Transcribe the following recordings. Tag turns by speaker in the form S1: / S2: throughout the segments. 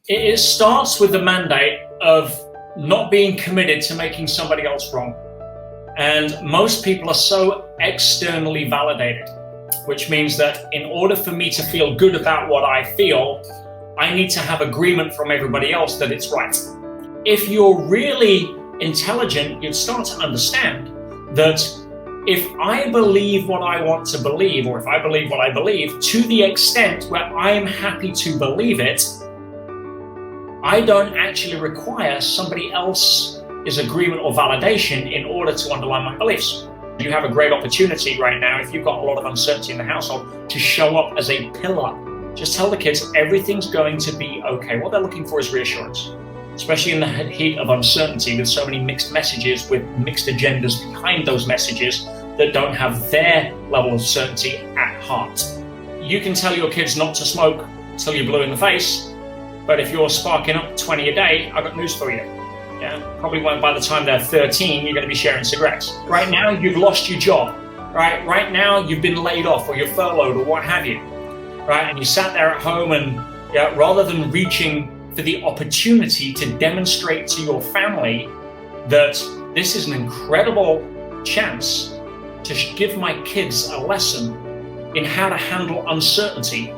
S1: It starts with the mandate of not being committed to making somebody else wrong. And most people are so externally validated, which means that in order for me to feel good about what I feel, I need to have agreement from everybody else that it's right. If you're really intelligent, you'd start to understand that if I believe what I want to believe, or if I believe what I believe to the extent where I am happy to believe it, I don't actually require somebody else's agreement or validation in order to underline my beliefs. You have a great opportunity right now, if you've got a lot of uncertainty in the household, to show up as a pillar. Just tell the kids everything's going to be okay. What they're looking for is reassurance, especially in the heat of uncertainty with so many mixed messages, with mixed agendas behind those messages that don't have their level of certainty at heart. You can tell your kids not to smoke till you're blue in the face, but if you're sparking up 20 a day, I've got news for you. Yeah, probably won't by the time they're 13, you're going to be sharing cigarettes. Right now, you've lost your job. Right now, you've been laid off or you're furloughed or what have you. Right, and you sat there at home and rather than reaching for the opportunity to demonstrate to your family that this is an incredible chance to give my kids a lesson in how to handle uncertainty,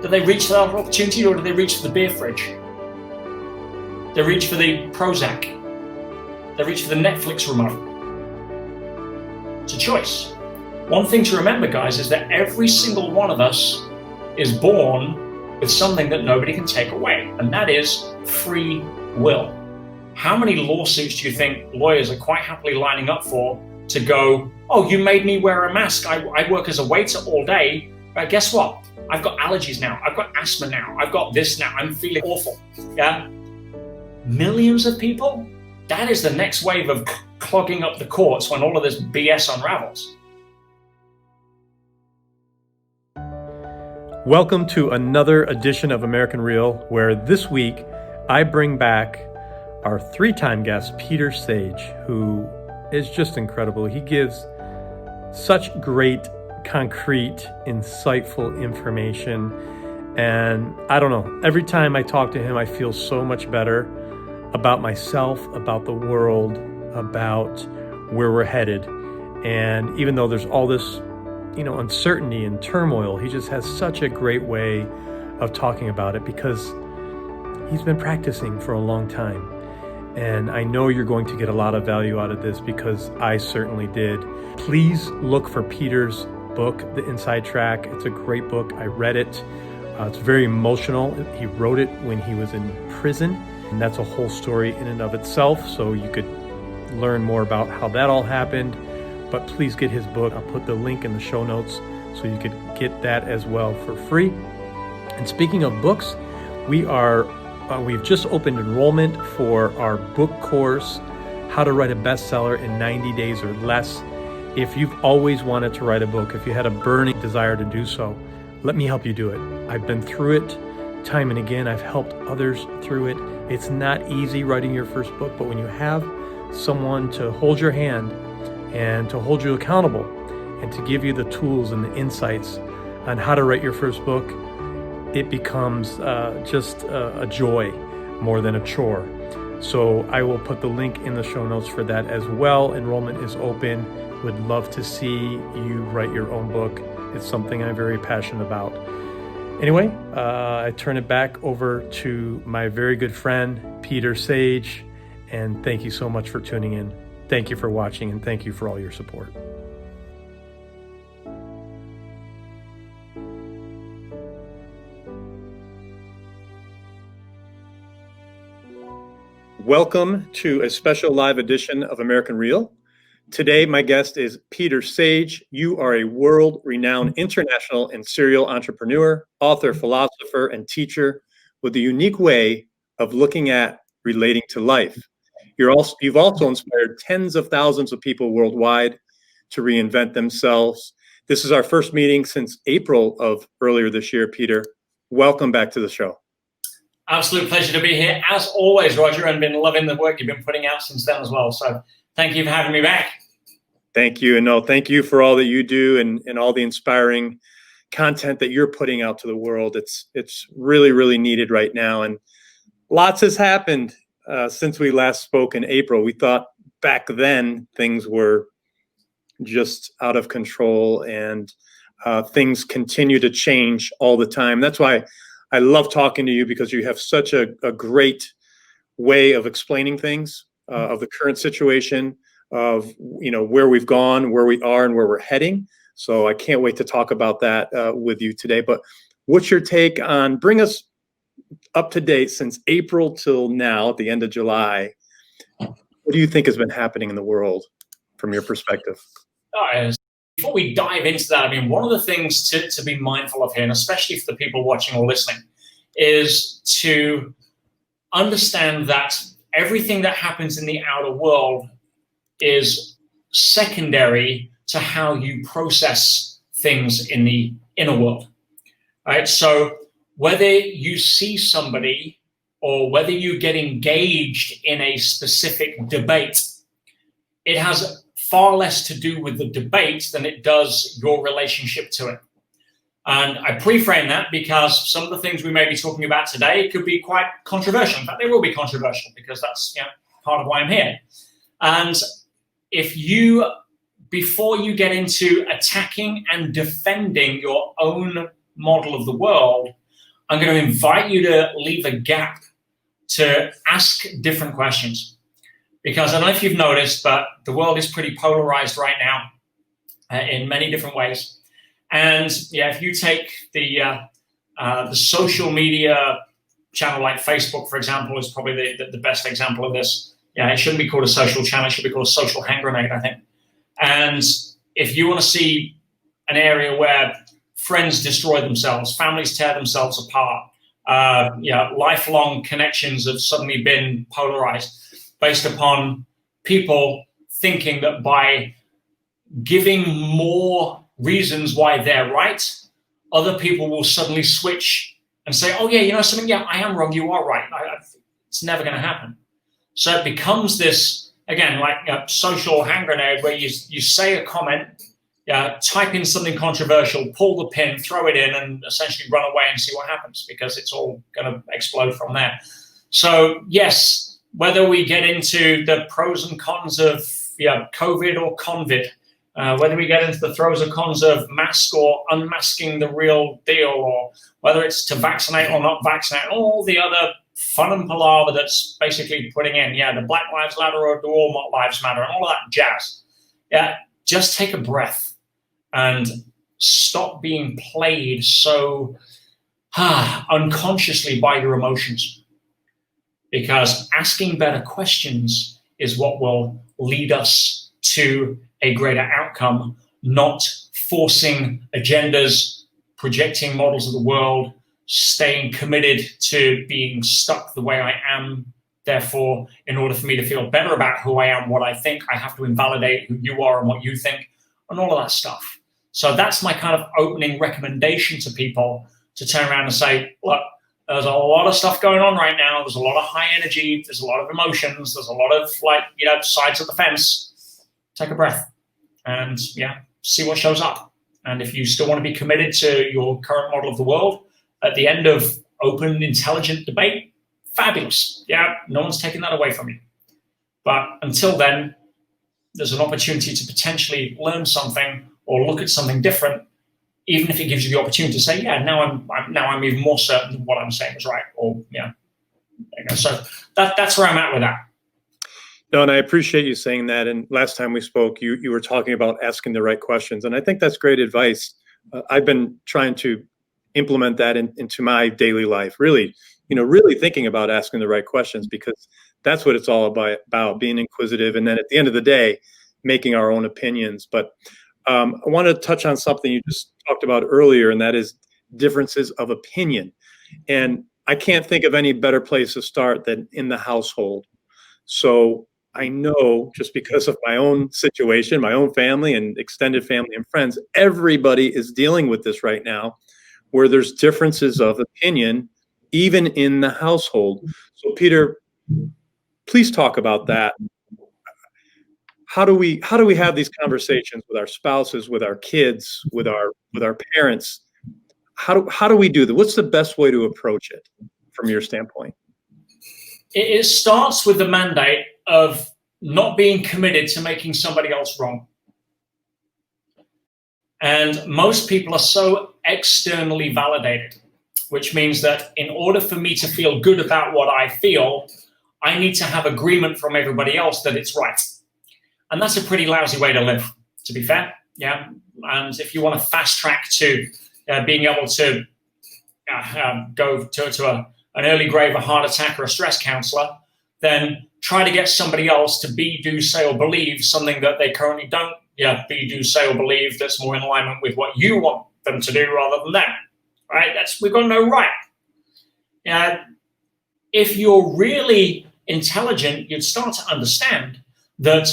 S1: do they reach for that opportunity or do they reach for the beer fridge? They reach for the Prozac. They reach for the Netflix remote. It's a choice. One thing to remember, guys, is that every single one of us is born with something that nobody can take away, and that is free will. How many lawsuits do you think lawyers are quite happily lining up for to go, oh, you made me wear a mask. I work as a waiter all day, but guess what? I've got allergies now. I've got asthma now. I've got this now. I'm feeling awful. Yeah. Millions of people? That is the next wave of clogging up the courts when all of this BS unravels.
S2: Welcome to another edition of American Real, where this week I bring back our three-time guest, Peter Sage, who is just incredible. He gives such great, concrete, insightful information. And I don't know, every time I talk to him, I feel so much better about myself, about the world, about where we're headed. And even though there's all this uncertainty and turmoil, he just has such a great way of talking about it because he's been practicing for a long time. And I know you're going to get a lot of value out of this because I certainly did. Please look for Peter's book, The Inside Track. It's a great book. I read it. It's very emotional. He wrote it when he was in prison, and that's a whole story in and of itself. So you could learn more about how that all happened. But please get his book. I'll put the link in the show notes so you could get that as well for free. And speaking of books, we've just opened enrollment for our book course, How to Write a Bestseller in 90 Days or Less. If you've always wanted to write a book, if you had a burning desire to do so, let me help you do it. I've been through it time and again. I've helped others through it. It's not easy writing your first book, but when you have someone to hold your hand and to hold you accountable and to give you the tools and the insights on how to write your first book, it becomes just a joy more than a chore. So I will put the link in the show notes for that as well. Enrollment is open. Would love to see you write your own book. It's something I'm very passionate about. Anyway, I turn it back over to my very good friend, Peter Sage, and thank you so much for tuning in. Thank you for watching, and thank you for all your support. Welcome to a special live edition of American Real. Today, my guest is Peter Sage. You are a world-renowned international and serial entrepreneur, author, philosopher, and teacher with a unique way of looking at relating to life. You've also inspired tens of thousands of people worldwide to reinvent themselves. This is our first meeting since April of earlier this year, Peter. Welcome back to the show.
S1: Absolute pleasure to be here, as always, Roger, and been loving the work you've been putting out since then as well. So thank you for having me back.
S2: Thank you. And no, thank you for all that you do and all the inspiring content that you're putting out to the world. It's really, really needed right now. And lots has happened since we last spoke in April. We thought back then things were just out of control, and things continue to change all the time. That's why I love talking to you, because you have such a great way of explaining things, of the current situation, of where we've gone, where we are, and where we're heading. So I can't wait to talk about that with you today. But what's your take on, bring us up to date since April till now, at the end of July? What do you think has been happening in the world from your perspective?
S1: Before we dive into that, I mean, one of the things to be mindful of here, and especially for the people watching or listening, is to understand that everything that happens in the outer world is secondary to how you process things in the inner world. Right? So whether you see somebody or whether you get engaged in a specific debate, it has far less to do with the debate than it does your relationship to it. And I pre-frame that because some of the things we may be talking about today could be quite controversial. In fact, they will be controversial, because that's part of why I'm here. And if you, before you get into attacking and defending your own model of the world, I'm going to invite you to leave a gap to ask different questions. Because I don't know if you've noticed, but the world is pretty polarized right now in many different ways. And if you take the social media channel like Facebook, for example, is probably the best example of this. It shouldn't be called a social channel. It should be called a social hand grenade, I think. And if you want to see an area where friends destroy themselves, families tear themselves apart, lifelong connections have suddenly been polarized based upon people thinking that by giving more reasons why they're right, other people will suddenly switch and say, oh, something, I am wrong, you are right. It's never going to happen. So it becomes this, again, like a social hand grenade where you say a comment, type in something controversial, pull the pin, throw it in, and essentially run away and see what happens, because it's all going to explode from there. So, yes, whether we get into the pros and cons of COVID or convid, whether we get into the pros and cons of mask or unmasking the real deal, or whether it's to vaccinate or not vaccinate, all the other fun and palaver that's basically putting in, the Black Lives Matter or the All Lives Matter and all of that jazz. Just take a breath and stop being played so unconsciously by your emotions. Because asking better questions is what will lead us to a greater outcome, not forcing agendas, projecting models of the world, staying committed to being stuck the way I am. Therefore, in order for me to feel better about who I am, what I think, I have to invalidate who you are and what you think, and all of that stuff. So that's my kind of opening recommendation to people, to turn around and say, look, there's a lot of stuff going on right now. There's a lot of high energy. There's a lot of emotions. There's a lot of sides of the fence. Take a breath and see what shows up. And if you still want to be committed to your current model of the world, at the end of open, intelligent debate, fabulous. No one's taking that away from you. But until then, there's an opportunity to potentially learn something or look at something different, even if it gives you the opportunity to say, now I'm even more certain that what I'm saying is right. Or so that's where I'm at with that.
S2: No, and I appreciate you saying that. And last time we spoke, you were talking about asking the right questions, and I think that's great advice. I've been trying to implement that into my daily life. Really thinking about asking the right questions, because that's what it's all about, being inquisitive, and then at the end of the day, making our own opinions. But I want to touch on something you just talked about earlier, and that is differences of opinion. And I can't think of any better place to start than in the household. So I know, just because of my own situation, my own family and extended family and friends, everybody is dealing with this right now, where there's differences of opinion, even in the household. So Peter, please talk about that. How do we have these conversations with our spouses, with our kids, with our parents? How do we do that? What's the best way to approach it from your standpoint?
S1: It starts with the mandate of not being committed to making somebody else wrong. And most people are so externally validated, which means that in order for me to feel good about what I feel, I need to have agreement from everybody else that it's right. And that's a pretty lousy way to live, to be fair. Yeah. And if you want to fast track to being able to go to an early grave, a heart attack, or a stress counselor, then try to get somebody else to be, do, say, or believe something that they currently don't be, do, say, or believe that's more in alignment with what you want them to do rather than them. Right? We've got no right. If you're really intelligent, you'd start to understand that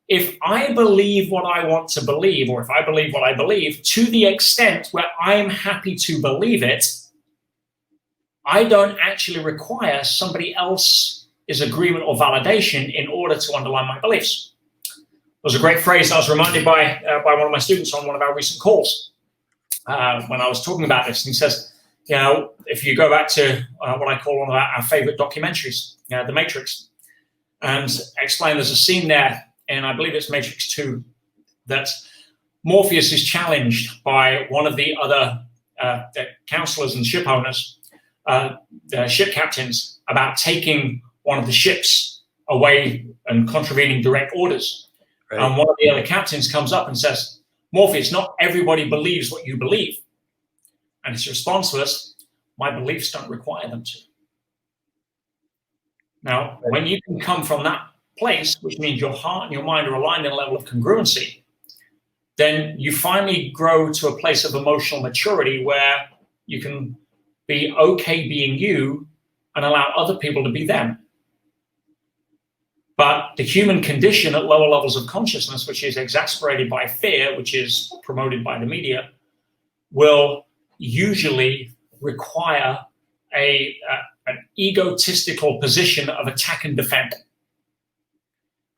S1: if I believe what I want to believe, or if I believe what I believe, to the extent where I'm happy to believe it, I don't actually require somebody else's agreement or validation in order to underline my beliefs. It was a great phrase I was reminded by one of my students on one of our recent calls when I was talking about this. And he says, if you go back to what I call one of our favorite documentaries, The Matrix, and explain there's a scene there, and I believe it's Matrix 2, that Morpheus is challenged by one of the other counselors and ship owners, the ship captains, about taking one of the ships away and contravening direct orders. Right. And one of the other captains comes up and says, Morpheus, not everybody believes what you believe. And his response was, my beliefs don't require them to. Now, when you can come from that place, which means your heart and your mind are aligned in a level of congruency, then you finally grow to a place of emotional maturity where you can be okay being you and allow other people to be them. But the human condition at lower levels of consciousness, which is exasperated by fear, which is promoted by the media, will usually require an egotistical position of attack and defend.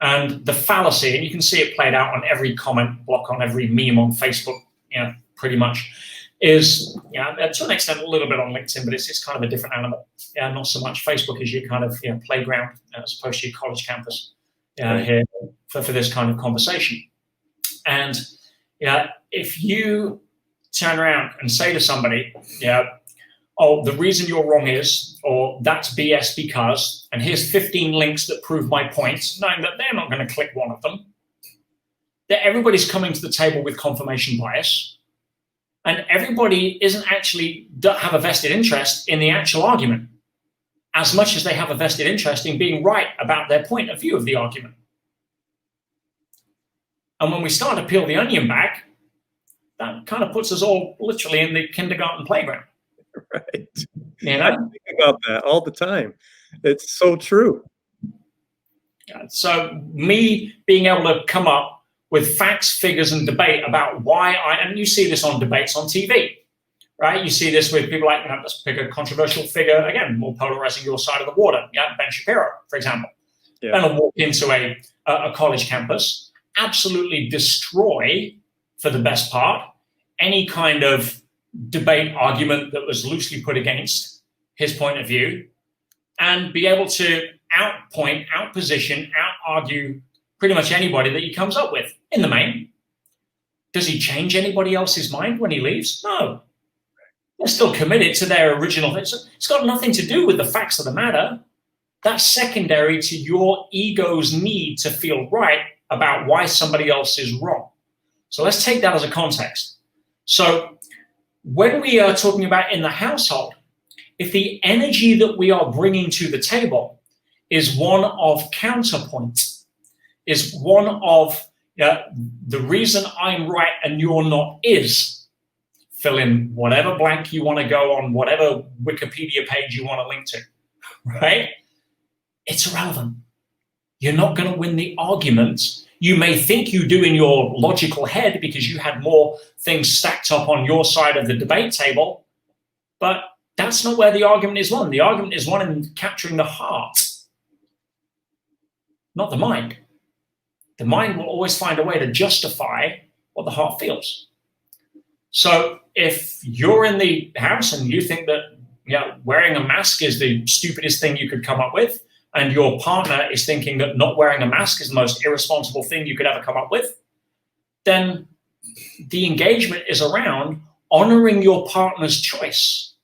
S1: And the fallacy, and you can see it played out on every comment block, on every meme on Facebook, pretty much, is, to an extent, a little bit on LinkedIn, but it's kind of a different animal. Not so much. Facebook is your kind of playground as opposed to your college campus here for this kind of conversation. And if you turn around and say to somebody, oh, the reason you're wrong is, or that's BS because, and here's 15 links that prove my point, knowing that they're not going to click one of them, that everybody's coming to the table with confirmation bias, and everybody isn't actually have a vested interest in the actual argument as much as they have a vested interest in being right about their point of view of the argument. And when we start to peel the onion back, that kind of puts us all literally in the kindergarten playground.
S2: Right. I think about that all the time. It's so true.
S1: So me being able to come up with facts, figures, and debate about why and you see this on debates on TV, right? You see this with people like, let's pick a controversial figure, again, more polarizing your side of the water, Ben Shapiro, for example. Ben will walk into a college campus, absolutely destroy, for the best part, any kind of debate argument that was loosely put against his point of view, and be able to outpoint, outposition, out-argue pretty much anybody that he comes up with, in the main. Does he change anybody else's mind when he leaves? No. They're still committed to their original. It's got nothing to do with the facts of the matter. That's secondary to your ego's need to feel right about why somebody else is wrong. So let's take that as a context. So when we are talking about in the household, if the energy that we are bringing to the table is one of counterpoint, is one of the reason I'm right and you're not is, fill in whatever blank you want to go on, whatever Wikipedia page you want to link to, right? It's irrelevant. You're not going to win the argument. You may think you do in your logical head because you had more things stacked up on your side of the debate table, but that's not where the argument is won. The argument is won in capturing the heart, not the mind. The mind will always find a way to justify what the heart feels. So if you're in the house and you think that wearing a mask is the stupidest thing you could come up with, and your partner is thinking that not wearing a mask is the most irresponsible thing you could ever come up with, then the engagement is around honoring your partner's choice.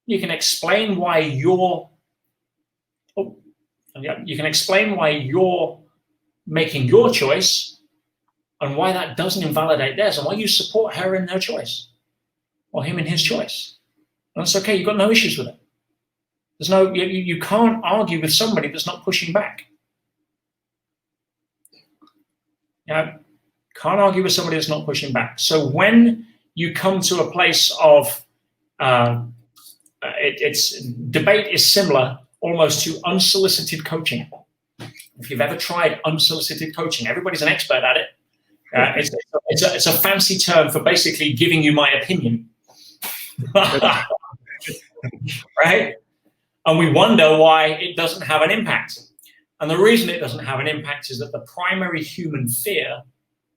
S1: You can explain why you're making your choice and why that doesn't invalidate theirs and why you support her in their choice or him in his choice. And that's okay. You've got no issues with it. You can't argue with somebody that's not pushing back. Can't argue with somebody that's not pushing back. So when you come to a place of debate is similar almost to unsolicited coaching. If you've ever tried unsolicited coaching, everybody's an expert at it. It's a fancy term for basically giving you my opinion. Right? And we wonder why it doesn't have an impact. And the reason it doesn't have an impact is that the primary human fear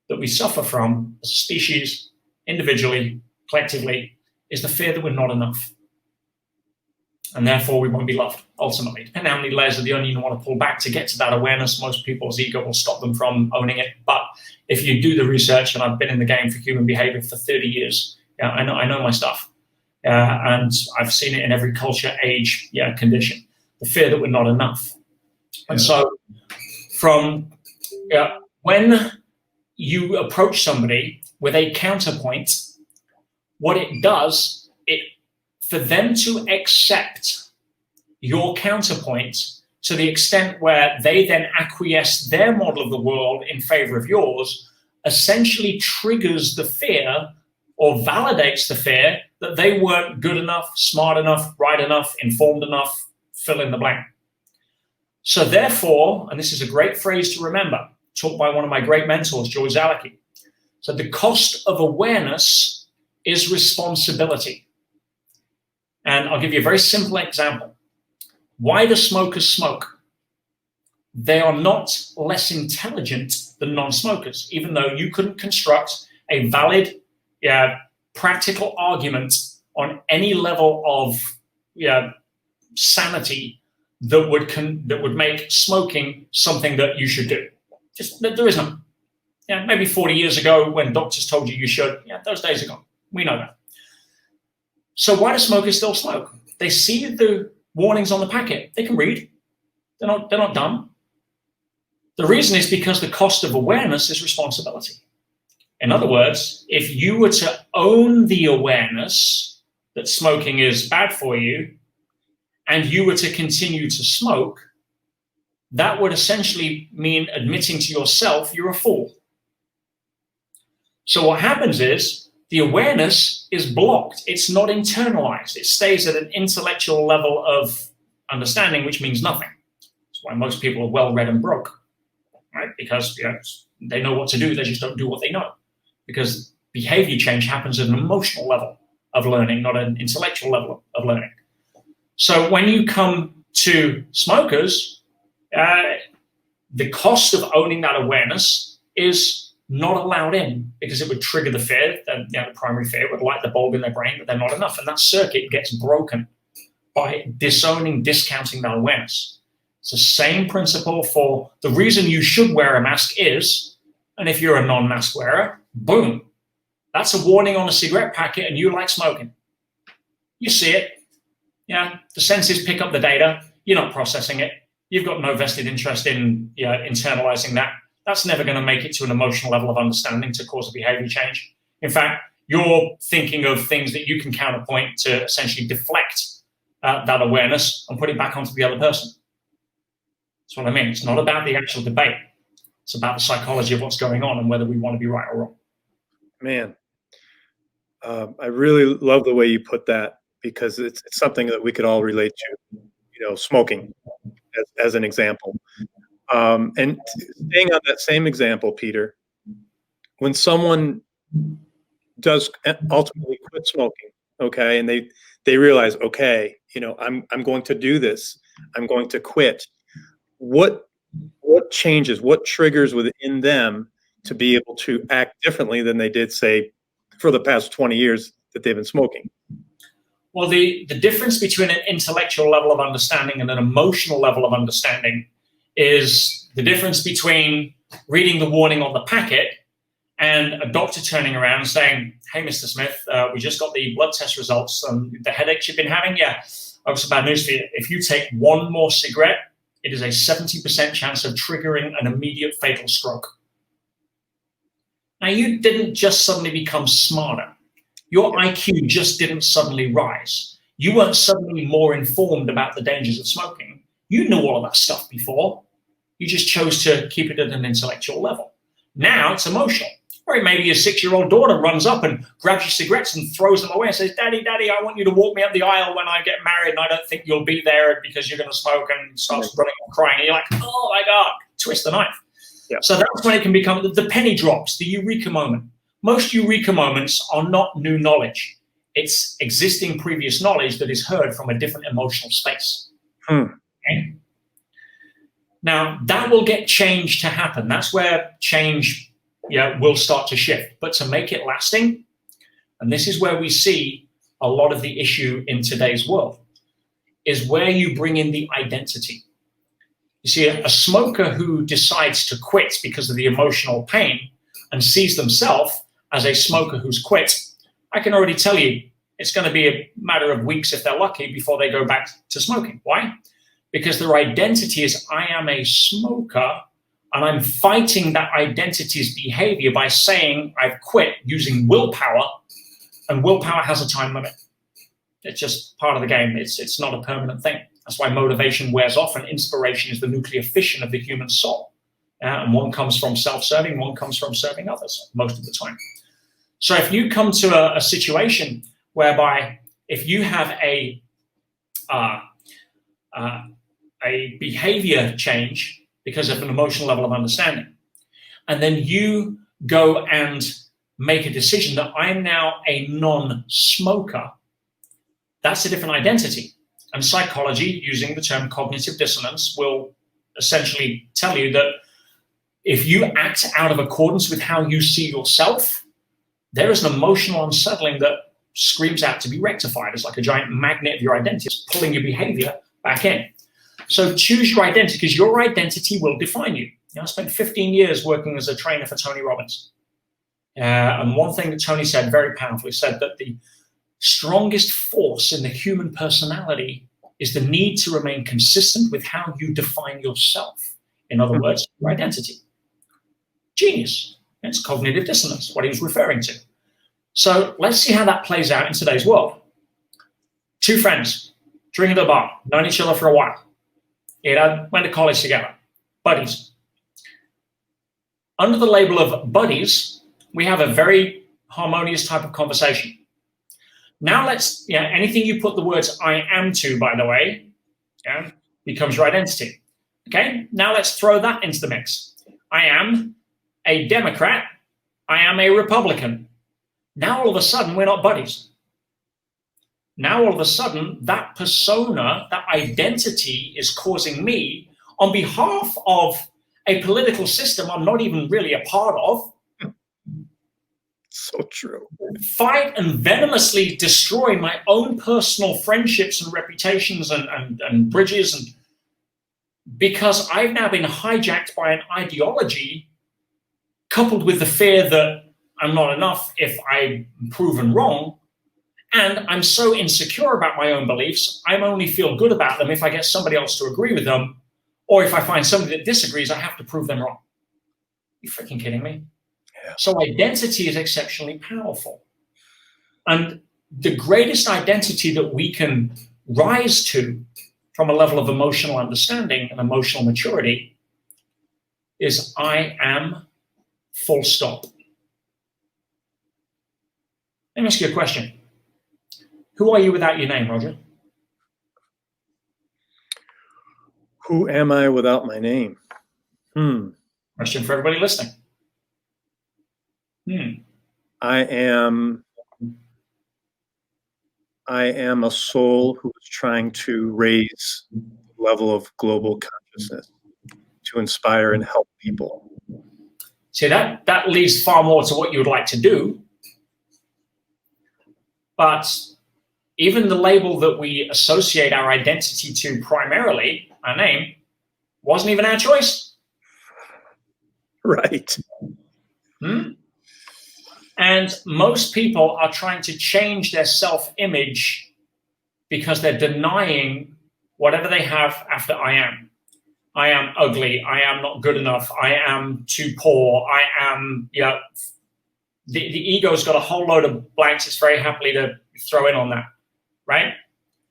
S1: that we suffer from as a species, individually, collectively, is the fear that we're not enough. And therefore we won't be loved, ultimately. Depending on how many layers of the onion you want to pull back to get to that awareness, most people's ego will stop them from owning it. But if you do the research, and I've been in the game for human behavior for 30 years, I know my stuff. And I've seen it in every culture, age, condition. The fear that we're not enough. And so when you approach somebody with a counterpoint, what it does, for them to accept your counterpoint to the extent where they then acquiesce their model of the world in favor of yours, essentially triggers the fear or validates the fear that they weren't good enough, smart enough, right enough, informed enough, fill in the blank. So therefore, and this is a great phrase to remember, taught by one of my great mentors, George Zalicki. So the cost of awareness is responsibility. And I'll give you a very simple example. Why do smokers smoke? They are not less intelligent than non-smokers, even though you couldn't construct a valid, practical argument on any level of sanity that would make smoking something that you should do. Just there isn't. Maybe 40 years ago when doctors told you should. Those days are gone. We know that. So why do smokers still smoke? They see the warnings on the packet. They can read. They're not dumb. The reason is because the cost of awareness is responsibility. In other words, if you were to own the awareness that smoking is bad for you, and you were to continue to smoke, that would essentially mean admitting to yourself you're a fool. So what happens is, the awareness is blocked. It's not internalized. It stays at an intellectual level of understanding, which means nothing. That's why most people are well-read and broke, right? Because they know what to do. They just don't do what they know. Because behavior change happens at an emotional level of learning, not an intellectual level of learning. So when you come to smokers, the cost of owning that awareness is not allowed in because it would trigger the fear, the primary fear would light the bulb in their brain that they're not enough. And that circuit gets broken by discounting that awareness. It's the same principle for the reason you should wear a mask is, and if you're a non-mask wearer, boom, that's a warning on a cigarette packet and you like smoking. You see it. The senses pick up the data. You're not processing it. You've got no vested interest in internalizing that. That's never going to make it to an emotional level of understanding to cause a behavior change. In fact, you're thinking of things that you can counterpoint to essentially deflect that awareness and put it back onto the other person. That's what I mean. It's not about the actual debate. It's about the psychology of what's going on and whether we want to be right or wrong.
S2: Man, I really love the way you put that because it's something that we could all relate to, smoking as an example. And staying on that same example, Peter, when someone does ultimately quit smoking, okay, and they realize, okay, I'm going to do this, I'm going to quit. What changes, what triggers within them to be able to act differently than they did, say, for the past 20 years that they've been smoking?
S1: Well, the difference between an intellectual level of understanding and an emotional level of understanding is the difference between reading the warning on the packet and a doctor turning around and saying, hey, Mr. Smith, we just got the blood test results and the headaches you've been having. Yeah, I've got some bad news for you. If you take one more cigarette, it is a 70% chance of triggering an immediate fatal stroke. Now, you didn't just suddenly become smarter. Your IQ just didn't suddenly rise. You weren't suddenly more informed about the dangers of smoking. You knew all of that stuff before. You just chose to keep it at an intellectual level. Now it's emotional. Or maybe your 6-year-old daughter runs up and grabs your cigarettes and throws them away and says, Daddy, Daddy, I want you to walk me up the aisle when I get married, and I don't think you'll be there because you're going to smoke, and starts running and crying. And you're like, oh my God, twist the knife. Yeah. So that's when it can become the penny drops, the eureka moment. Most eureka moments are not new knowledge. It's existing previous knowledge that is heard from a different emotional space. Okay? Now, that will get change to happen. That's where change will start to shift. But to make it lasting, and this is where we see a lot of the issue in today's world, is where you bring in the identity. You see, a smoker who decides to quit because of the emotional pain and sees themselves as a smoker who's quit, I can already tell you it's going to be a matter of weeks, if they're lucky, before they go back to smoking. Why? Because their identity is, I am a smoker, and I'm fighting that identity's behavior by saying I've quit using willpower, and willpower has a time limit. It's just part of the game. It's not a permanent thing. That's why motivation wears off, and inspiration is the nuclear fission of the human soul. And one comes from self-serving, one comes from serving others most of the time. So if you come to a situation whereby if you have a behavior change because of an emotional level of understanding, and then you go and make a decision that I'm now a non-smoker, that's a different identity. And psychology, using the term cognitive dissonance, will essentially tell you that if you act out of accordance with how you see yourself, there is an emotional unsettling that screams out to be rectified. It's like a giant magnet of your identity. It's pulling your behavior back in. So choose your identity, because your identity will define you. I spent 15 years working as a trainer for Tony Robbins. And one thing that Tony said very powerfully, said that the strongest force in the human personality is the need to remain consistent with how you define yourself. In other words, your identity. Genius. It's cognitive dissonance, what he was referring to. So let's see how that plays out in today's world. Two friends, drinking at a bar, known each other for a while. Went to college together, buddies. Under the label of buddies, we have a very harmonious type of conversation. Now let's, anything you put the words I am to, by the way, becomes your identity. Okay, now let's throw that into the mix. I am a Democrat. I am a Republican. Now all of a sudden, we're not buddies. Now all of a sudden, that persona, that identity is causing me, on behalf of a political system I'm not even really a part of,
S2: so true,
S1: fight and venomously destroy my own personal friendships and reputations and bridges, and because I've now been hijacked by an ideology coupled with the fear that I'm not enough if I'm proven wrong. And I'm so insecure about my own beliefs, I only feel good about them if I get somebody else to agree with them, or if I find somebody that disagrees, I have to prove them wrong. You freaking kidding me? Yeah. So identity is exceptionally powerful. And the greatest identity that we can rise to from a level of emotional understanding and emotional maturity is I am, full stop. Let me ask you a question. Who are you without your name, Roger?
S2: Who am I without my name?
S1: Question for everybody listening.
S2: I am a soul who is trying to raise the level of global consciousness to inspire and help people.
S1: See, that leads far more to what you would like to do. But even the label that we associate our identity to primarily, our name, wasn't even our choice.
S2: Right.
S1: And most people are trying to change their self-image because they're denying whatever they have after I am. I am ugly. I am not good enough. I am too poor. I am, the ego's got a whole load of blanks it's very happily to throw in on that, right?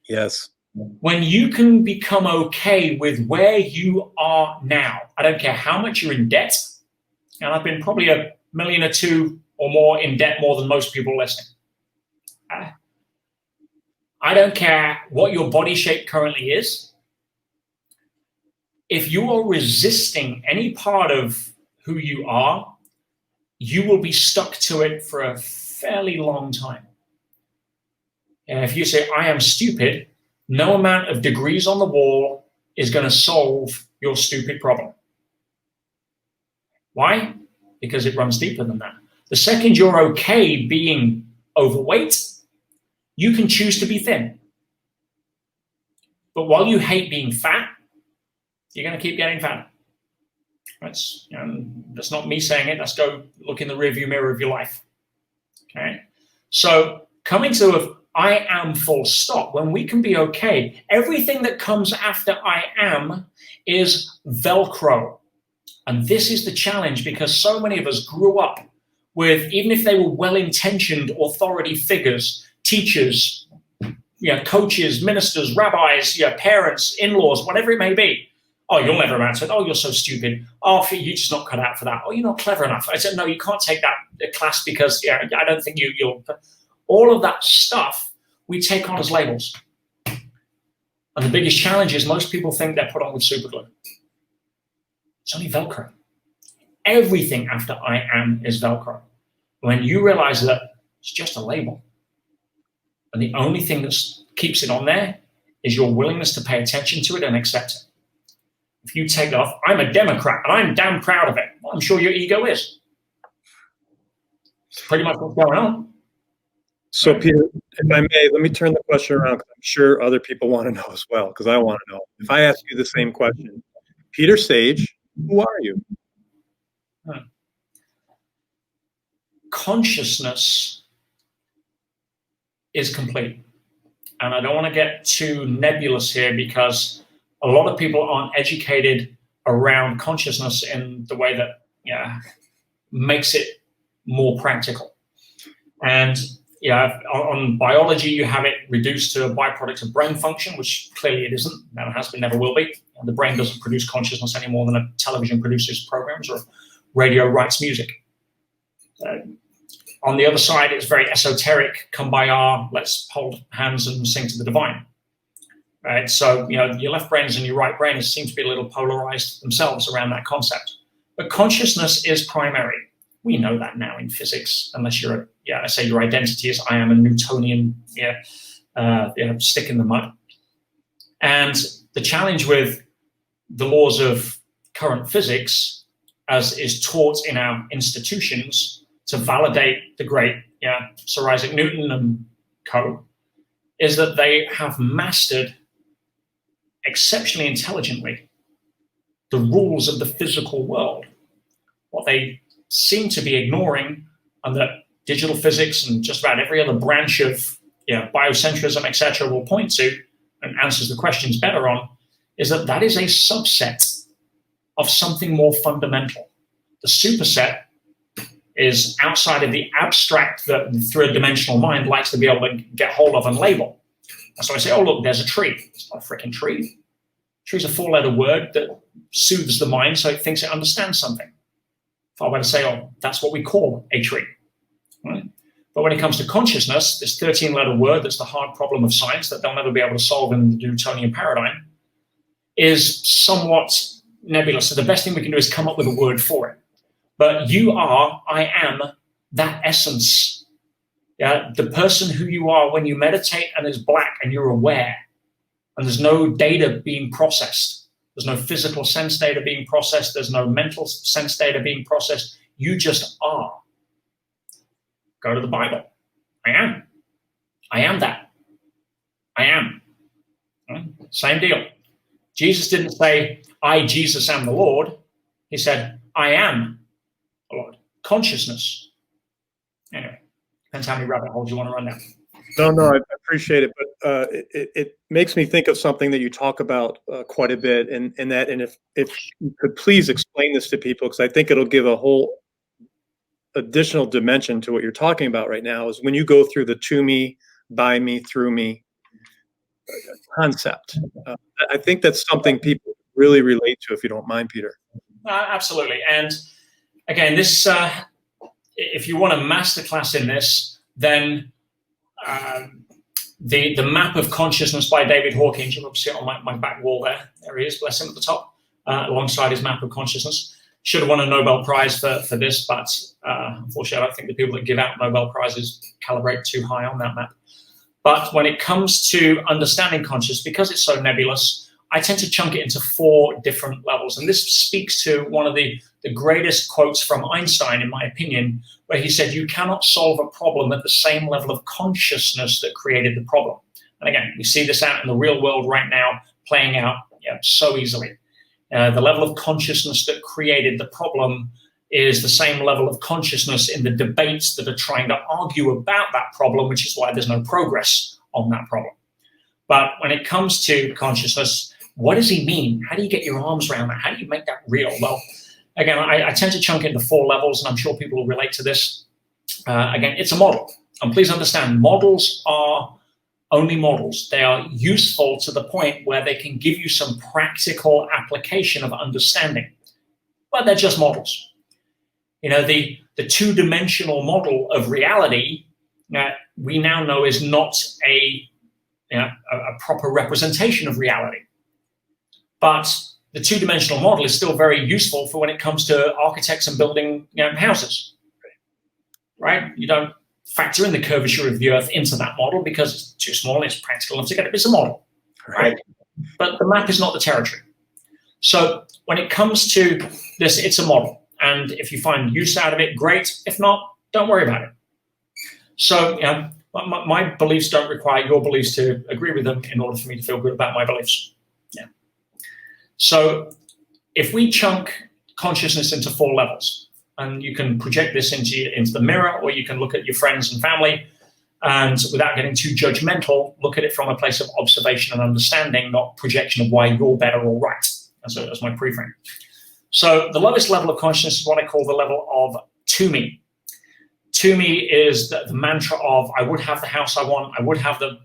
S2: Yes.
S1: When you can become okay with where you are now, I don't care how much you're in debt, and I've been probably $1 million or $2 million or more in debt more than most people listening. I don't care what your body shape currently is. If you are resisting any part of who you are, you will be stuck to it for a fairly long time. And if you say, I am stupid, no amount of degrees on the wall is going to solve your stupid problem. Why? Because it runs deeper than that. The second you're okay being overweight, you can choose to be thin. But while you hate being fat, you're going to keep getting fatter. That's not me saying it. Let's go look in the rearview mirror of your life. Okay. So coming to I am full stop, when we can be okay, everything that comes after I am is Velcro. And this is the challenge, because so many of us grew up with, even if they were well-intentioned authority figures, teachers, coaches, ministers, rabbis, parents, in-laws, whatever it may be. Oh, you'll never amount to it. Oh, you're so stupid. Oh, you're just not cut out for that. Oh, you're not clever enough. I said, no, you can't take that class because I don't think you'll. All of that stuff we take on as labels. And the biggest challenge is most people think they're put on with super glue. It's only Velcro. Everything after I am is Velcro. When you realize that it's just a label, and the only thing that keeps it on there is your willingness to pay attention to it and accept it. If you take it off, I'm a Democrat and I'm damn proud of it. Well, I'm sure your ego is. It's pretty much what's going on.
S2: So, Peter, if I may, let me turn the question around, because I'm sure other people want to know as well, because I want to know. If I ask you the same question, Peter Sage, who are you?
S1: Consciousness is complete. And I don't want to get too nebulous here, because a lot of people aren't educated around consciousness in the way that makes it more practical. And on biology, you have it reduced to a byproduct of brain function, which clearly it isn't. Never has been, never will be. And the brain doesn't produce consciousness any more than a television produces programs or radio writes music. On the other side, it's very esoteric, kumbaya, let's hold hands and sing to the divine. Right? So, your left brains and your right brain seem to be a little polarized themselves around that concept. But consciousness is primary. We know that now in physics, unless you're, I say your identity is I am a Newtonian stick in the mud. And the challenge with the laws of current physics, as is taught in our institutions to validate the great Sir Isaac Newton and co., is that they have mastered exceptionally intelligently the rules of the physical world. What they seem to be ignoring, and that digital physics and just about every other branch of biocentrism, etc., will point to and answers the questions better on, is that is a subset of something more fundamental. The superset is outside of the abstract that through a dimensional mind likes to be able to get hold of and label. And so I say, oh, look, there's a tree. It's not a freaking tree. Tree's a four-letter word that soothes the mind so it thinks it understands something. Far better to say, oh, that's what we call a tree. Right? But when it comes to consciousness, this 13-letter word that's the hard problem of science that they'll never be able to solve in the Newtonian paradigm is somewhat nebulous. So the best thing we can do is come up with a word for it. But I am that essence. The person who you are when you meditate and is black and you're aware, and there's no data being processed. There's no physical sense data being processed. There's no mental sense data being processed. You just are. Go to the Bible. I am. I am that. I am. Right? Same deal. Jesus didn't say, I, Jesus, am the Lord. He said, I am the Lord. Consciousness. Anyway, depends how many rabbit holes you want to run down.
S2: No, I appreciate it, but it makes me think of something that you talk about quite a bit, and if you could please explain this to people, because I think it'll give a whole additional dimension to what you're talking about right now, is when you go through the to me, by me, through me concept. I think that's something people really relate to, if you don't mind, Peter.
S1: Absolutely. And again, this, if you want a masterclass in this, then the map of consciousness by David Hawkins, you'll see it on my back wall there. There he is, bless him, at the top, alongside his map of consciousness. Should have won a Nobel Prize for this, but unfortunately, I don't think the people that give out Nobel Prizes calibrate too high on that map. But when it comes to understanding consciousness, because it's so nebulous, I tend to chunk it into 4 different levels. And this speaks to one of the greatest quotes from Einstein, in my opinion, where he said, you cannot solve a problem at the same level of consciousness that created the problem. And again, we see this out in the real world right now, playing out so easily. The level of consciousness that created the problem is the same level of consciousness in the debates that are trying to argue about that problem, which is why there's no progress on that problem. But when it comes to consciousness, what does he mean? How do you get your arms around that? How do you make that real? Well, again, I tend to chunk it into 4 levels, and I'm sure people will relate to this. Again, it's a model. And please understand, models are only models. They are useful to the point where they can give you some practical application of understanding. But they're just models. You know, the 2-dimensional model of reality we now know is not a proper representation of reality. But the 2-dimensional model is still very useful for when it comes to architects and building houses, right? You don't factor in the curvature of the Earth into that model because it's too small and it's practical enough to get it. It's a model, right? But the map is not the territory. So when it comes to this, it's a model. And if you find use out of it, great. If not, don't worry about it. So my beliefs don't require your beliefs to agree with them in order for me to feel good about my beliefs. Yeah. So if we chunk consciousness into 4 levels, and you can project this into the mirror, or you can look at your friends and family, and without getting too judgmental, look at it from a place of observation and understanding, not projection of why you're better or right. That's my pre-frame. So the lowest level of consciousness is what I call the level of to me. To me is the mantra of I would have the house I want, I would have the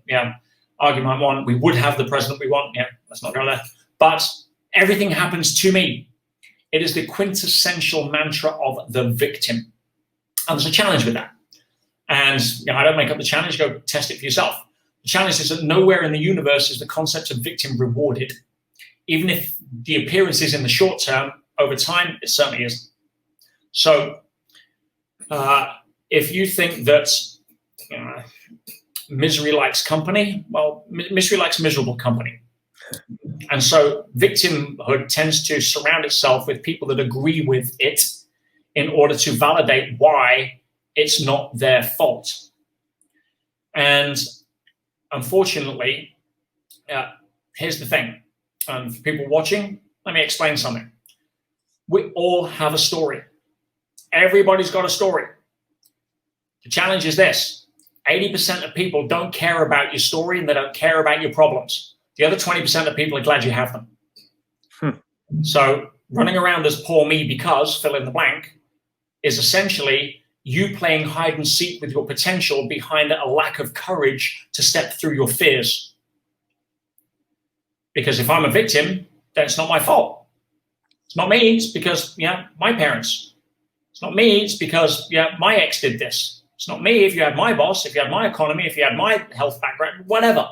S1: argument I want, we would have the president we want. Let's not go there. But everything happens to me. It is the quintessential mantra of the victim. And there's a challenge with that. And I don't make up the challenge, go test it for yourself. The challenge is that nowhere in the universe is the concept of victim rewarded. Even if the appearance is in the short term, over time, it certainly isn't. So if you think that misery likes company, well, misery likes miserable company. And so victimhood tends to surround itself with people that agree with it in order to validate why it's not their fault. And unfortunately, here's the thing. For people watching, let me explain something. We all have a story. Everybody's got a story. The challenge is this. 80% of people don't care about your story and they don't care about your problems. The other 20% of people are glad you have them. So running around as poor me because, fill in the blank, is essentially you playing hide and seek with your potential behind a lack of courage to step through your fears. Because if I'm a victim, then it's not my fault. It's not me, it's because, my parents. It's not me, it's because, my ex did this. It's not me if you had my boss, if you had my economy, if you had my health background, whatever.